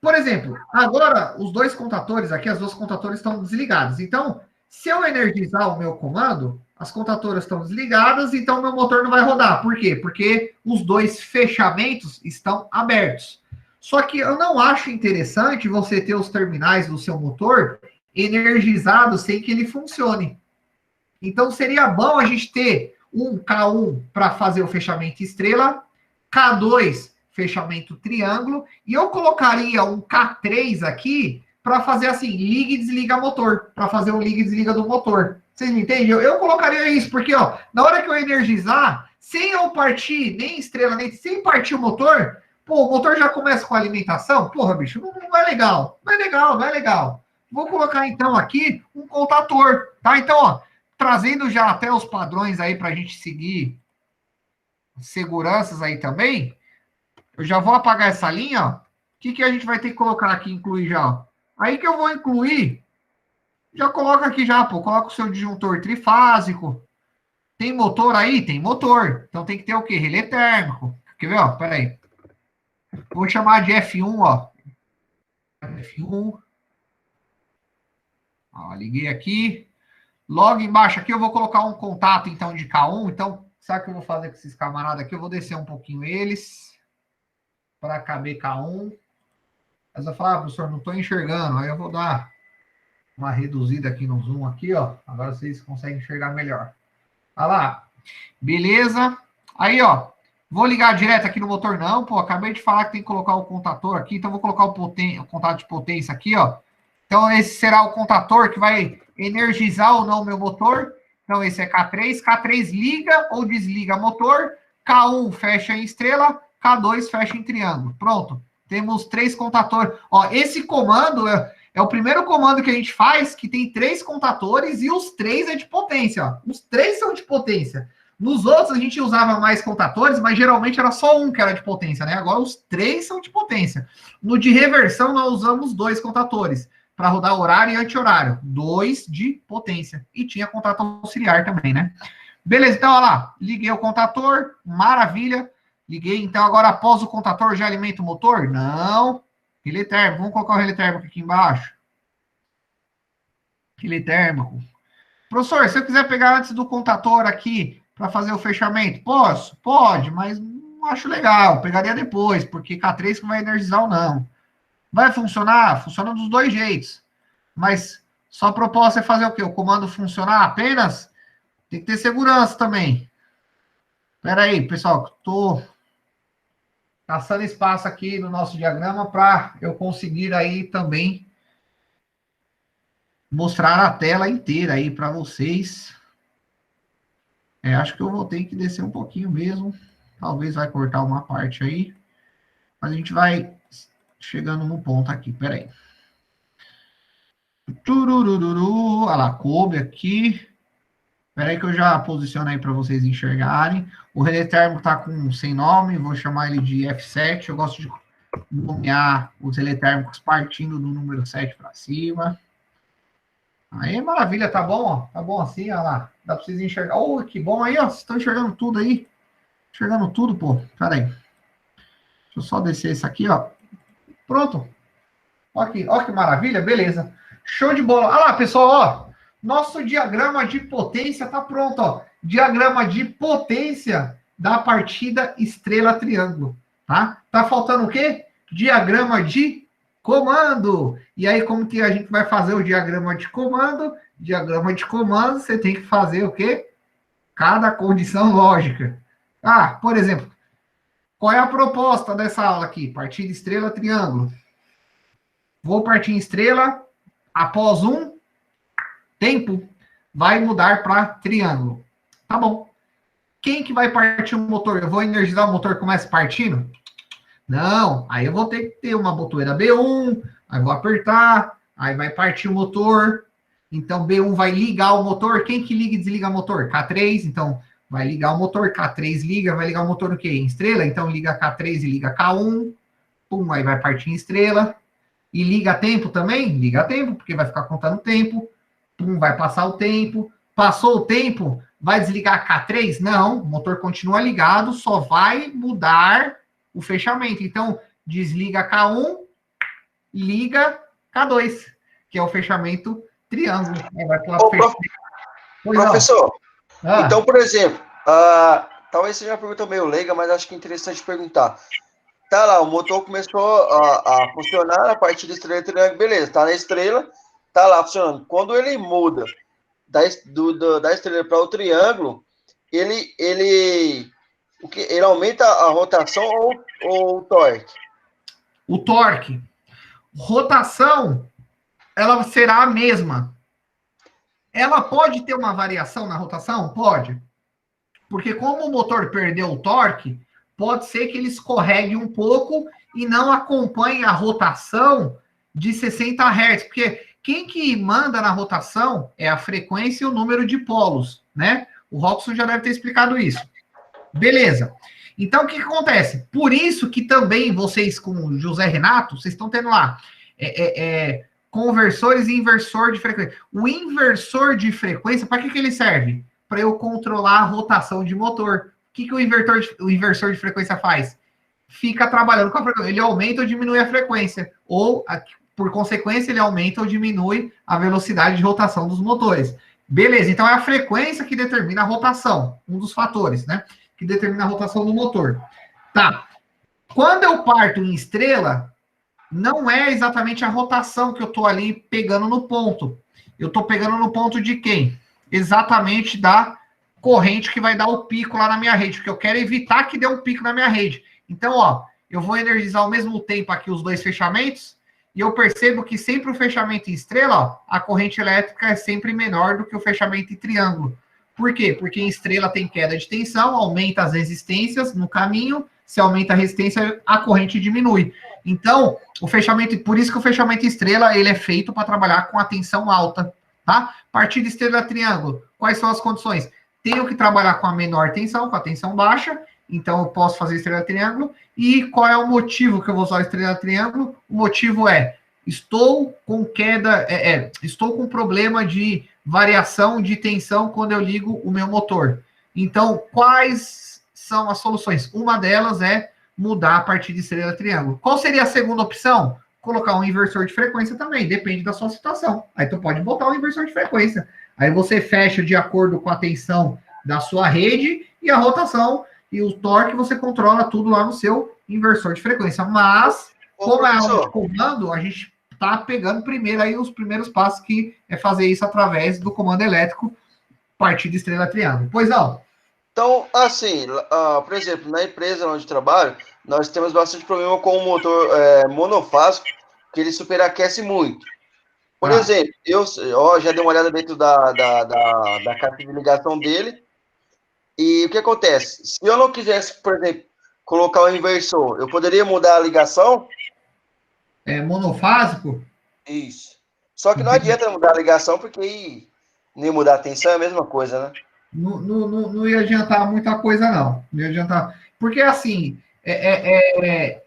Por exemplo, agora os 2 contadores aqui, as 2 contatoras estão desligadas. Então, se eu energizar o meu comando, as contatoras estão desligadas, então meu motor não vai rodar. Por quê? Porque os 2 fechamentos estão abertos. Só que eu não acho interessante você ter os terminais do seu motor energizados sem que ele funcione. Então, seria bom a gente ter um K1 para fazer o fechamento estrela, K2 fechamento triângulo, e eu colocaria um K3 aqui para fazer assim, liga e desliga motor, para fazer um liga e desliga do motor. Vocês me entendem? Eu colocaria isso, porque ó, na hora que eu energizar, sem eu partir nem estrela, nem sem partir o motor, pô, o motor já começa com a alimentação, porra, bicho, não é legal, não é legal, não é legal. Vou colocar então aqui um contator, tá? Então, ó, trazendo já até os padrões aí para a gente seguir seguranças aí também, eu já vou apagar essa linha, ó. O que a gente vai ter que colocar aqui, incluir já, ó. Aí que eu vou incluir, já coloca aqui já, pô, coloca o seu disjuntor trifásico. Tem motor aí? Tem motor. Então tem que ter o quê? Relé térmico. Quer ver, ó? Pera aí. Vou chamar de F1, ó. F1. Ó, liguei aqui. Logo embaixo aqui eu vou colocar um contato, então, de K1. Então, sabe o que eu vou fazer com esses camaradas aqui? Eu vou descer um pouquinho eles para caber K1. Mas eu falo, professor, não estou enxergando. Aí eu vou dar uma reduzida aqui no zoom aqui, ó. Agora vocês conseguem enxergar melhor. Olha lá. Beleza. Aí, ó. Vou ligar direto aqui no motor, não. Pô, acabei de falar que tem que colocar o contator aqui. Então, vou colocar o contato de potência aqui, ó. Então, esse será o contator que vai energizar ou não o meu motor. Então, esse é K3. K3 liga ou desliga motor. K1 fecha em estrela. K2 fecha em triângulo. Pronto. Temos 3 contatores. Ó, esse comando é o primeiro comando que a gente faz que tem 3 contatores e os 3 é de potência. Ó. Os 3 são de potência. Nos outros a gente usava mais contatores, mas geralmente era só um que era de potência, né? Agora os 3 são de potência. No de reversão nós usamos 2 contatores para rodar horário e anti-horário. 2 de potência. E tinha contato auxiliar também, né? Beleza, então olha lá. Liguei o contator, maravilha. Liguei, então agora após o contator já alimenta o motor? Não. Relé térmico, vamos colocar o relé térmico aqui embaixo. Relé térmico. Professor, se eu quiser pegar antes do contator aqui para fazer o fechamento, posso? Pode, mas não acho legal. Pegaria depois, porque K3 que vai energizar ou não. Vai funcionar? Funciona dos 2 jeitos. Mas só a proposta é fazer o quê? O comando funcionar apenas? Tem que ter segurança também. Espera aí, pessoal, estou caçando espaço aqui no nosso diagrama para eu conseguir aí também mostrar a tela inteira aí para vocês. Acho que eu vou ter que descer um pouquinho mesmo. Talvez vai cortar uma parte aí. Mas a gente vai chegando no ponto aqui. Pera aí. Turururu. Olha lá, coube aqui. Espera aí que eu já posiciono aí para vocês enxergarem. O relé térmico está sem nome, vou chamar ele de F7. Eu gosto de nomear os relé térmicos partindo do número 7 para cima. Aí, maravilha, tá bom, ó. Tá bom assim, olha lá. Dá para vocês enxergar. Oh, que bom aí, ó. Vocês estão enxergando tudo aí. Enxergando tudo, pô. Pera aí. Deixa eu só descer isso aqui, ó. Pronto. Ó que maravilha, beleza. Show de bola. Olha lá, pessoal, ó. Nosso diagrama de potência tá pronto, ó. Diagrama de potência da partida estrela-triângulo, tá? Tá faltando o quê? Diagrama de comando. E aí, como que a gente vai fazer o diagrama de comando? Diagrama de comando, você tem que fazer o quê? Cada condição lógica. Ah, por exemplo, qual é a proposta dessa aula aqui? Partida estrela-triângulo. Vou partir em estrela, após tempo, vai mudar para triângulo. Tá bom. Quem que vai partir o motor? Eu vou energizar o motor que começa partindo? Não, aí eu vou ter que ter uma botoeira B1, aí vou apertar, aí vai partir o motor. Então, B1 vai ligar o motor. Quem que liga e desliga o motor? K3, então vai ligar o motor, K3 liga, vai ligar o motor no quê? Em estrela, então liga K3 e liga K1, pum, aí vai partir em estrela. E liga a tempo também? Liga a tempo, porque vai ficar contando tempo. Pum, vai passar o tempo. Passou o tempo, vai desligar K3? Não, o motor continua ligado, só vai mudar o fechamento. Então, desliga K1, liga K2, que é o fechamento triângulo. Vai pular pro fechamento. Professor, então, por exemplo, talvez seja uma pergunta meio leiga, mas acho que é interessante perguntar. Tá lá, o motor começou a funcionar a partir da estrela triângulo, beleza, tá na estrela, tá lá funcionando. Quando ele muda da estrela para o triângulo, ele aumenta a rotação ou o torque? O torque. Rotação, ela será a mesma. Ela pode ter uma variação na rotação? Pode. Porque como o motor perdeu o torque, pode ser que ele escorregue um pouco e não acompanhe a rotação de 60 Hz. Porque quem que manda na rotação é a frequência e o número de polos, né? O Robson já deve ter explicado isso. Beleza. Então, o que acontece? Por isso que também vocês, com o José Renato, vocês estão tendo lá conversores e inversor de frequência. O inversor de frequência, para que ele serve? Para eu controlar a rotação de motor. O que o inversor de frequência faz? Fica trabalhando com a frequência. Ele aumenta ou diminui a frequência. Ou, por consequência, ele aumenta ou diminui a velocidade de rotação dos motores. Beleza, então é a frequência que determina a rotação. Um dos fatores, né? Que determina a rotação do motor. Tá. Quando eu parto em estrela, não é exatamente a rotação que eu estou ali pegando no ponto. Eu estou pegando no ponto de quem? Exatamente da corrente que vai dar o pico lá na minha rede, porque eu quero evitar que dê um pico na minha rede. Então, ó, eu vou energizar ao mesmo tempo aqui os dois fechamentos, e eu percebo que sempre o fechamento em estrela, ó, a corrente elétrica é sempre menor do que o fechamento em triângulo. Por quê? Porque em estrela tem queda de tensão, aumenta as resistências no caminho, se aumenta a resistência, a corrente diminui. Então, o fechamento, por isso que o fechamento em estrela, ele é feito para trabalhar com a tensão alta, tá? Partida estrela triângulo, quais são as condições? Tenho que trabalhar com a menor tensão, com a tensão baixa, então eu posso fazer estrela triângulo. E qual é o motivo que eu vou usar estrela triângulo? O motivo é, estou com queda, estou com problema de variação de tensão quando eu ligo o meu motor. Então, quais são as soluções? Uma delas é mudar a partir de estrela triângulo. Qual seria a segunda opção? Colocar um inversor de frequência também, depende da sua situação. Aí tu pode botar um inversor de frequência. Aí você fecha de acordo com a tensão da sua rede e a rotação e o torque você controla tudo lá no seu inversor de frequência. Mas, como é algo de comando, a gente tá pegando primeiro aí os primeiros passos, que é fazer isso através do comando elétrico, partir de estrela triângulo. Pois não. Então, assim, por exemplo, na empresa onde trabalho, nós temos bastante problema com o motor monofásico, que ele superaquece muito. Por exemplo, eu já dei uma olhada dentro da caixa de ligação dele, e o que acontece? Se eu não quisesse, por exemplo, colocar um inversor, eu poderia mudar a ligação? É monofásico? Isso. Só que não adianta mudar a ligação, porque nem mudar a tensão é a mesma coisa, né? Não ia adiantar muita coisa, não. Não ia adiantar. Porque, assim,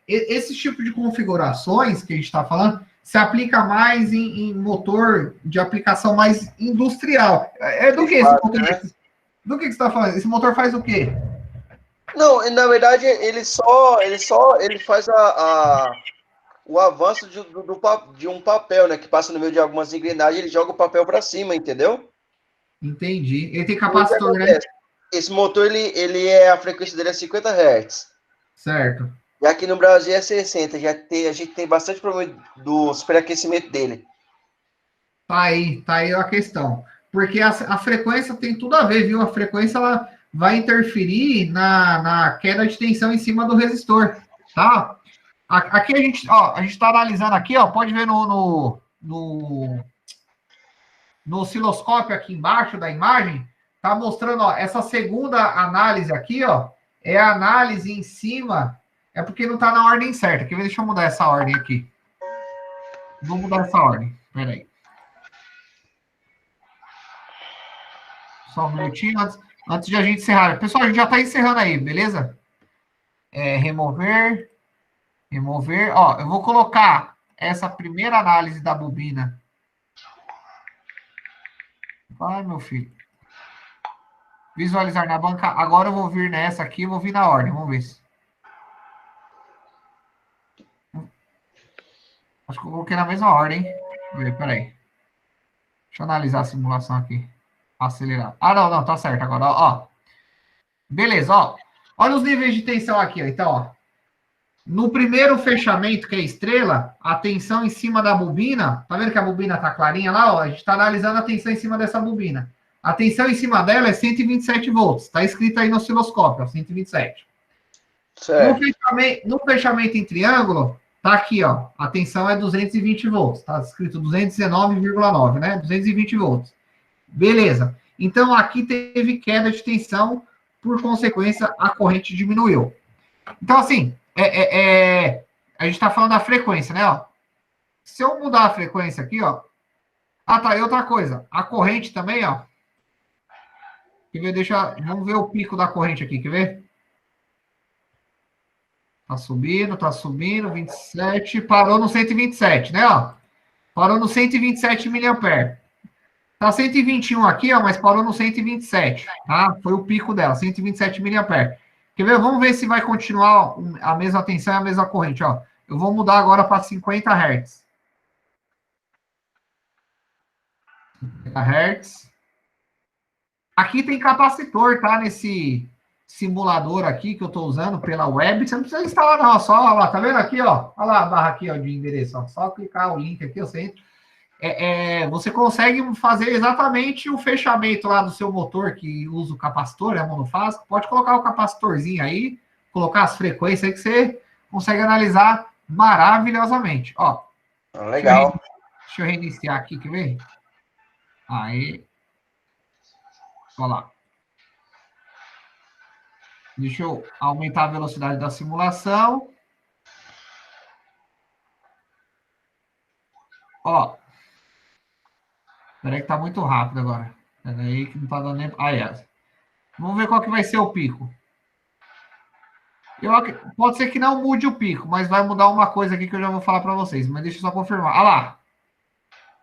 esse tipo de configurações que a gente está falando se aplica mais em motor de aplicação mais industrial. Do que esse motor? Né? Do que você está falando? Esse motor faz o quê? Não, na verdade, ele faz o avanço de um papel, né? Que passa no meio de algumas engrenagens, ele joga o papel para cima, entendeu? Entendi. Ele tem capacitor, né? Esse motor, a frequência dele é 50 Hz. Certo. E aqui no Brasil é 60. A gente tem bastante problema do superaquecimento dele. Tá aí a questão. Porque a frequência tem tudo a ver, viu? A frequência, ela vai interferir na queda de tensão em cima do resistor, tá? Aqui a gente está analisando aqui, ó, pode ver no osciloscópio aqui embaixo da imagem, tá mostrando, ó, essa segunda análise aqui, ó, é a análise em cima, é porque não tá na ordem certa. Quer ver? Deixa eu mudar essa ordem aqui. Vou mudar essa ordem. Pera aí. Só um minutinho antes de a gente encerrar. Pessoal, a gente já tá encerrando aí, beleza? Remover. Ó, eu vou colocar essa primeira análise da bobina. Vai, meu filho. Visualizar na banca. Agora eu vou vir nessa aqui, vou vir na ordem. Vamos ver se. Acho que eu coloquei na mesma ordem. Peraí. Deixa eu analisar a simulação aqui. Acelerar. Ah, não, tá certo agora, ó. Beleza, ó. Olha os níveis de tensão aqui, ó. Então, ó. No primeiro fechamento, que é estrela, a tensão em cima da bobina, tá vendo que a bobina tá clarinha lá, ó? A gente tá analisando a tensão em cima dessa bobina. A tensão em cima dela é 127 volts. Tá escrito aí no osciloscópio, ó, 127. Certo. No fechamento em triângulo, tá aqui, ó. A tensão é 220 volts. Tá escrito 219,9, né? 220 volts. Beleza. Então, aqui teve queda de tensão, por consequência, a corrente diminuiu. Então, assim, a gente está falando da frequência, né? Ó. Se eu mudar a frequência aqui, ó. Ah, tá. E outra coisa. A corrente também, ó. Quer ver? Vamos ver o pico da corrente aqui, quer ver? Tá subindo, 27. Parou no 127, né? Ó. Parou no 127 mA. Tá 121 aqui, ó, mas parou no 127, tá? Foi o pico dela, 127 mA. Quer ver? Vamos ver se vai continuar a mesma tensão e a mesma corrente, ó. Eu vou mudar agora para 50 Hz. 50 Hz. Aqui tem capacitor, tá? Nesse simulador aqui que eu tô usando pela web. Você não precisa instalar, não. Só, ó lá, tá vendo aqui, ó? Olha lá a barra aqui, ó, de endereço, ó. Só clicar o link aqui, você entra. Você consegue fazer exatamente o fechamento lá do seu motor que usa o capacitor, é monofásico. Pode colocar o capacitorzinho aí, colocar as frequências aí que você consegue analisar maravilhosamente. Ó, Legal. Deixa eu reiniciar aqui, quer ver? Aí. Olha lá. Deixa eu aumentar a velocidade da simulação. Ó. Espera aí que tá muito rápido agora. Espera aí que não tá dando nem... Vamos ver qual que vai ser o pico. Pode ser que não mude o pico, mas vai mudar uma coisa aqui que eu já vou falar para vocês. Mas deixa eu só confirmar. Olha lá.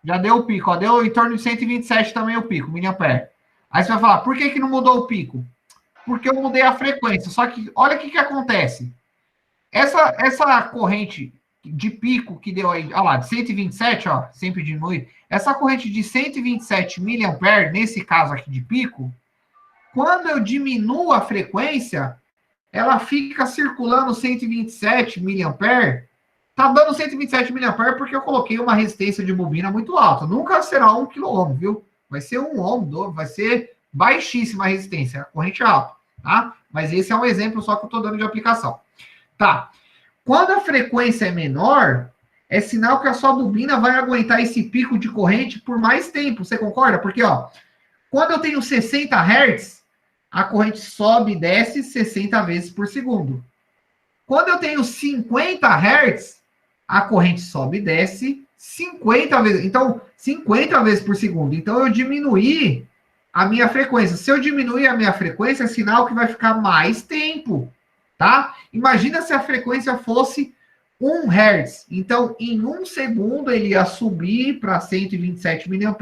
Já deu o pico. Ó, deu em torno de 127 também o pico, miliampere. Aí você vai falar, por que não mudou o pico? Porque eu mudei a frequência. Só que olha o que acontece. Essa corrente de pico que deu aí, olha lá, de 127, ó, sempre diminui. Essa corrente de 127 mA, nesse caso aqui de pico, quando eu diminuo a frequência, ela fica circulando 127 mA. Tá dando 127 mA porque eu coloquei uma resistência de bobina muito alta. Nunca será 1 kΩ, viu? Vai ser 1 ohm, vai ser baixíssima a resistência, a corrente alta, tá? Mas esse é um exemplo só que eu tô dando de aplicação. Tá. Quando a frequência é menor, é sinal que a sua bobina vai aguentar esse pico de corrente por mais tempo. Você concorda? Porque, ó, quando eu tenho 60 Hz, a corrente sobe e desce 60 vezes por segundo. Quando eu tenho 50 Hz, a corrente sobe e desce 50 vezes. Então, 50 vezes por segundo. Então, eu diminuí a minha frequência. Se eu diminuir a minha frequência, é sinal que vai ficar mais tempo. Tá? Imagina se a frequência fosse 1 Hz. Então, em 1 segundo, ele ia subir para 127 mA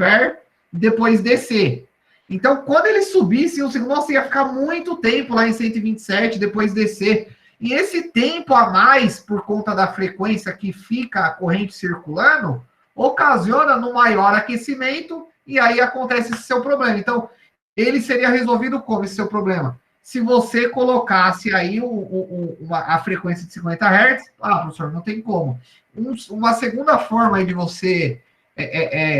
e depois descer. Então, quando ele subisse em 1 segundo, nossa, ia ficar muito tempo lá em 127, depois descer. E esse tempo a mais, por conta da frequência que fica a corrente circulando, ocasiona no maior aquecimento e aí acontece esse seu problema. Então, ele seria resolvido como esse seu problema? Se você colocasse aí a frequência de 50 Hz, professor, não tem como. Uma segunda forma aí de você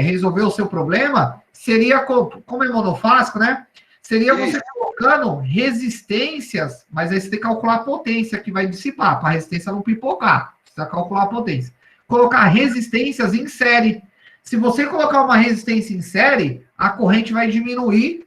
resolver o seu problema seria, como é monofásico, né? Seria você colocando resistências, mas aí você tem que calcular a potência que vai dissipar, para a resistência não pipocar. Precisa calcular a potência. Colocar resistências em série. Se você colocar uma resistência em série, a corrente vai diminuir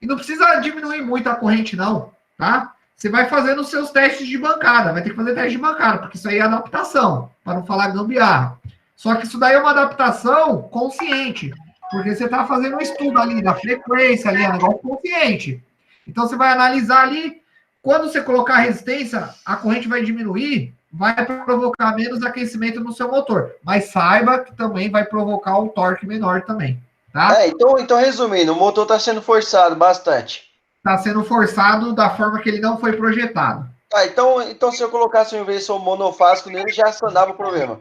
E não precisa diminuir muito a corrente, não, tá? Você vai fazendo os seus testes de bancada, vai ter que fazer teste de bancada, porque isso aí é adaptação, para não falar gambiarra. Só que isso daí é uma adaptação consciente, porque você está fazendo um estudo ali da frequência, ali, é um negócio consciente. Então, você vai analisar ali, quando você colocar a resistência, a corrente vai diminuir, vai provocar menos aquecimento no seu motor. Mas saiba que também vai provocar um torque menor também, tá? Então, resumindo, o motor está sendo forçado bastante. Está sendo forçado da forma que ele não foi projetado. Então se eu colocasse um inversor monofásico nele, já sanava o problema.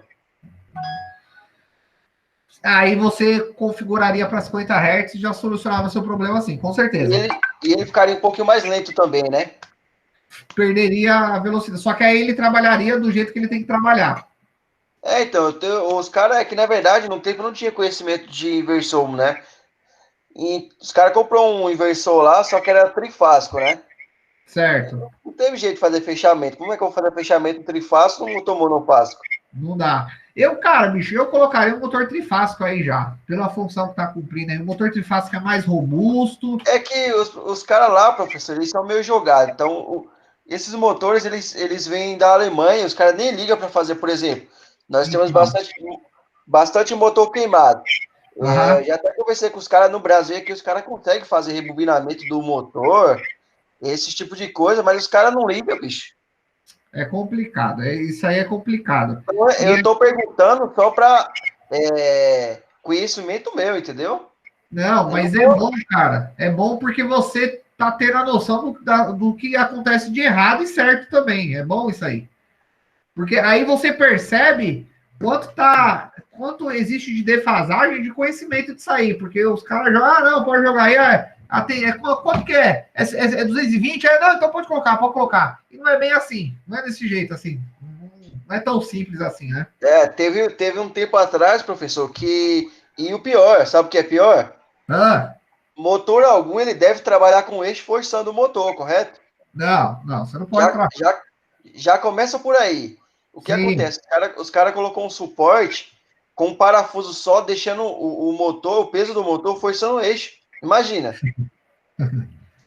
Aí você configuraria para 50 Hz e já solucionava seu problema assim, com certeza. E ele ficaria um pouquinho mais lento também, né? Perderia a velocidade. Só que aí ele trabalharia do jeito que ele tem que trabalhar. Então, os caras, que na verdade, no tempo não tinha conhecimento de inversor, né? E os caras comprou um inversor lá, só que era trifásico, né? Certo. Não teve jeito de fazer fechamento. Como é que eu vou fazer fechamento trifásico no motor monofásico? Não dá. Cara, bicho, eu colocaria um motor trifásico aí já, pela função que tá cumprindo aí. O motor trifásico é mais robusto. É que os caras lá, professor, eles são meio jogados. Então, esses motores, eles vêm da Alemanha, os caras nem ligam para fazer, por exemplo. Nós temos bastante motor queimado. Uhum. Já até conversei com os caras no Brasil que os caras conseguem fazer rebobinamento do motor, esse tipo de coisa, mas os caras não ligam, bicho. É complicado, isso aí é complicado. Então, eu estou perguntando só para conhecimento meu, entendeu? Não, mas é bom, cara. É bom porque você tá tendo a noção do que acontece de errado e certo também. É bom isso aí. Porque aí você percebe quanto existe de defasagem de conhecimento disso aí. Porque os caras jogam, não, pode jogar aí, quanto que é? É 220? Não, então pode colocar. E não é bem assim, não é desse jeito assim. Não é tão simples assim, né? Teve um tempo atrás, professor, que. E o pior, sabe o que é pior? Motor algum, ele deve trabalhar com eixo forçando o motor, correto? Não, você não pode trabalhar. Já começa por aí. O que acontece? Os cara colocou um suporte com um parafuso só, deixando o motor, o peso do motor, forçando o eixo. Imagina.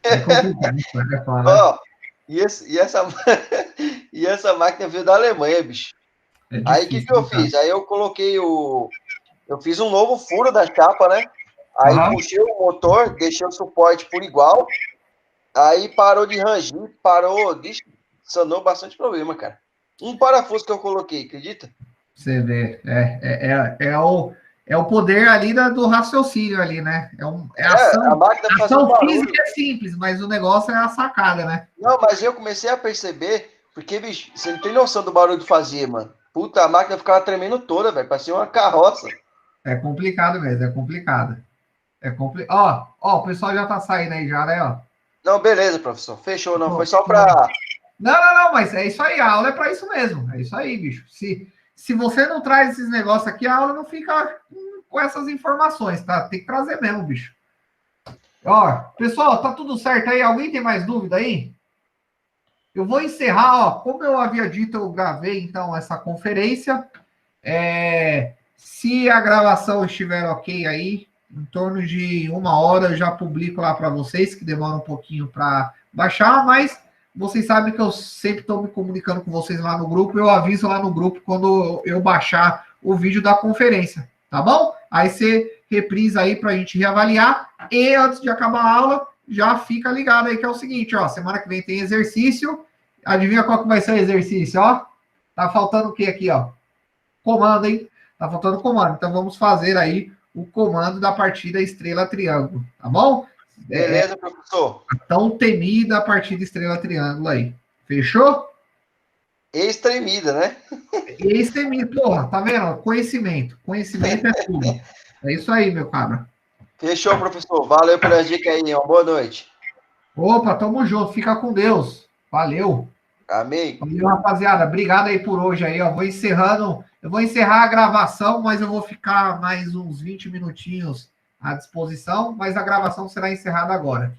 É complicado, Ó, e essa máquina veio da Alemanha, bicho. Aí o que eu fiz? Aí eu coloquei eu fiz um novo furo da chapa, né? Aí puxei o motor, deixei o suporte por igual. Aí parou de rangir, sanou bastante problema, cara. Um parafuso que eu coloquei, acredita? Você vê, é o poder ali do raciocínio ali, né? A máquina ação física é simples, mas o negócio é a sacada, né? Não, mas eu comecei a perceber, porque, bicho, você não tem noção do barulho que fazia, mano. Puta, a máquina ficava tremendo toda, velho. Parecia uma carroça. É complicado mesmo, é complicado. Ó, o pessoal já tá saindo aí já, né, ó. Não, beleza, professor. Fechou, não. Foi só pra... Não, mas é isso aí. A aula é pra isso mesmo. É isso aí, bicho. Se você não traz esses negócios aqui, a aula não fica com essas informações, tá? Tem que trazer mesmo, bicho. Ó, pessoal, tá tudo certo aí? Alguém tem mais dúvida aí? Eu vou encerrar, ó. Como eu havia dito, eu gravei, então, essa conferência. Se a gravação estiver ok aí, em torno de 1 hora, eu já publico lá para vocês, que demora um pouquinho para baixar, mas vocês sabem que eu sempre estou me comunicando com vocês lá no grupo, eu aviso lá no grupo quando eu baixar o vídeo da conferência, tá bom? Aí você reprisa aí para a gente reavaliar, e antes de acabar a aula, já fica ligado aí que é o seguinte, ó, semana que vem tem exercício, adivinha qual que vai ser o exercício, ó? Tá faltando o que aqui, ó? Comando, hein? Tá faltando comando, então vamos fazer aí o comando da partida estrela-triângulo, tá bom? Beleza, professor. Tão temida a partida estrela-triângulo aí. Fechou? Ex-tremida, né? Ex-temida, porra, tá vendo? Conhecimento é tudo. É isso aí, meu cabra. Fechou, professor. Valeu pelas dicas aí, uma boa noite. Opa, tamo junto, fica com Deus. Valeu. Amém. Valeu, rapaziada. Obrigado aí por hoje aí, ó. Eu vou encerrar a gravação, mas eu vou ficar mais uns 20 minutinhos à disposição, mas a gravação será encerrada agora.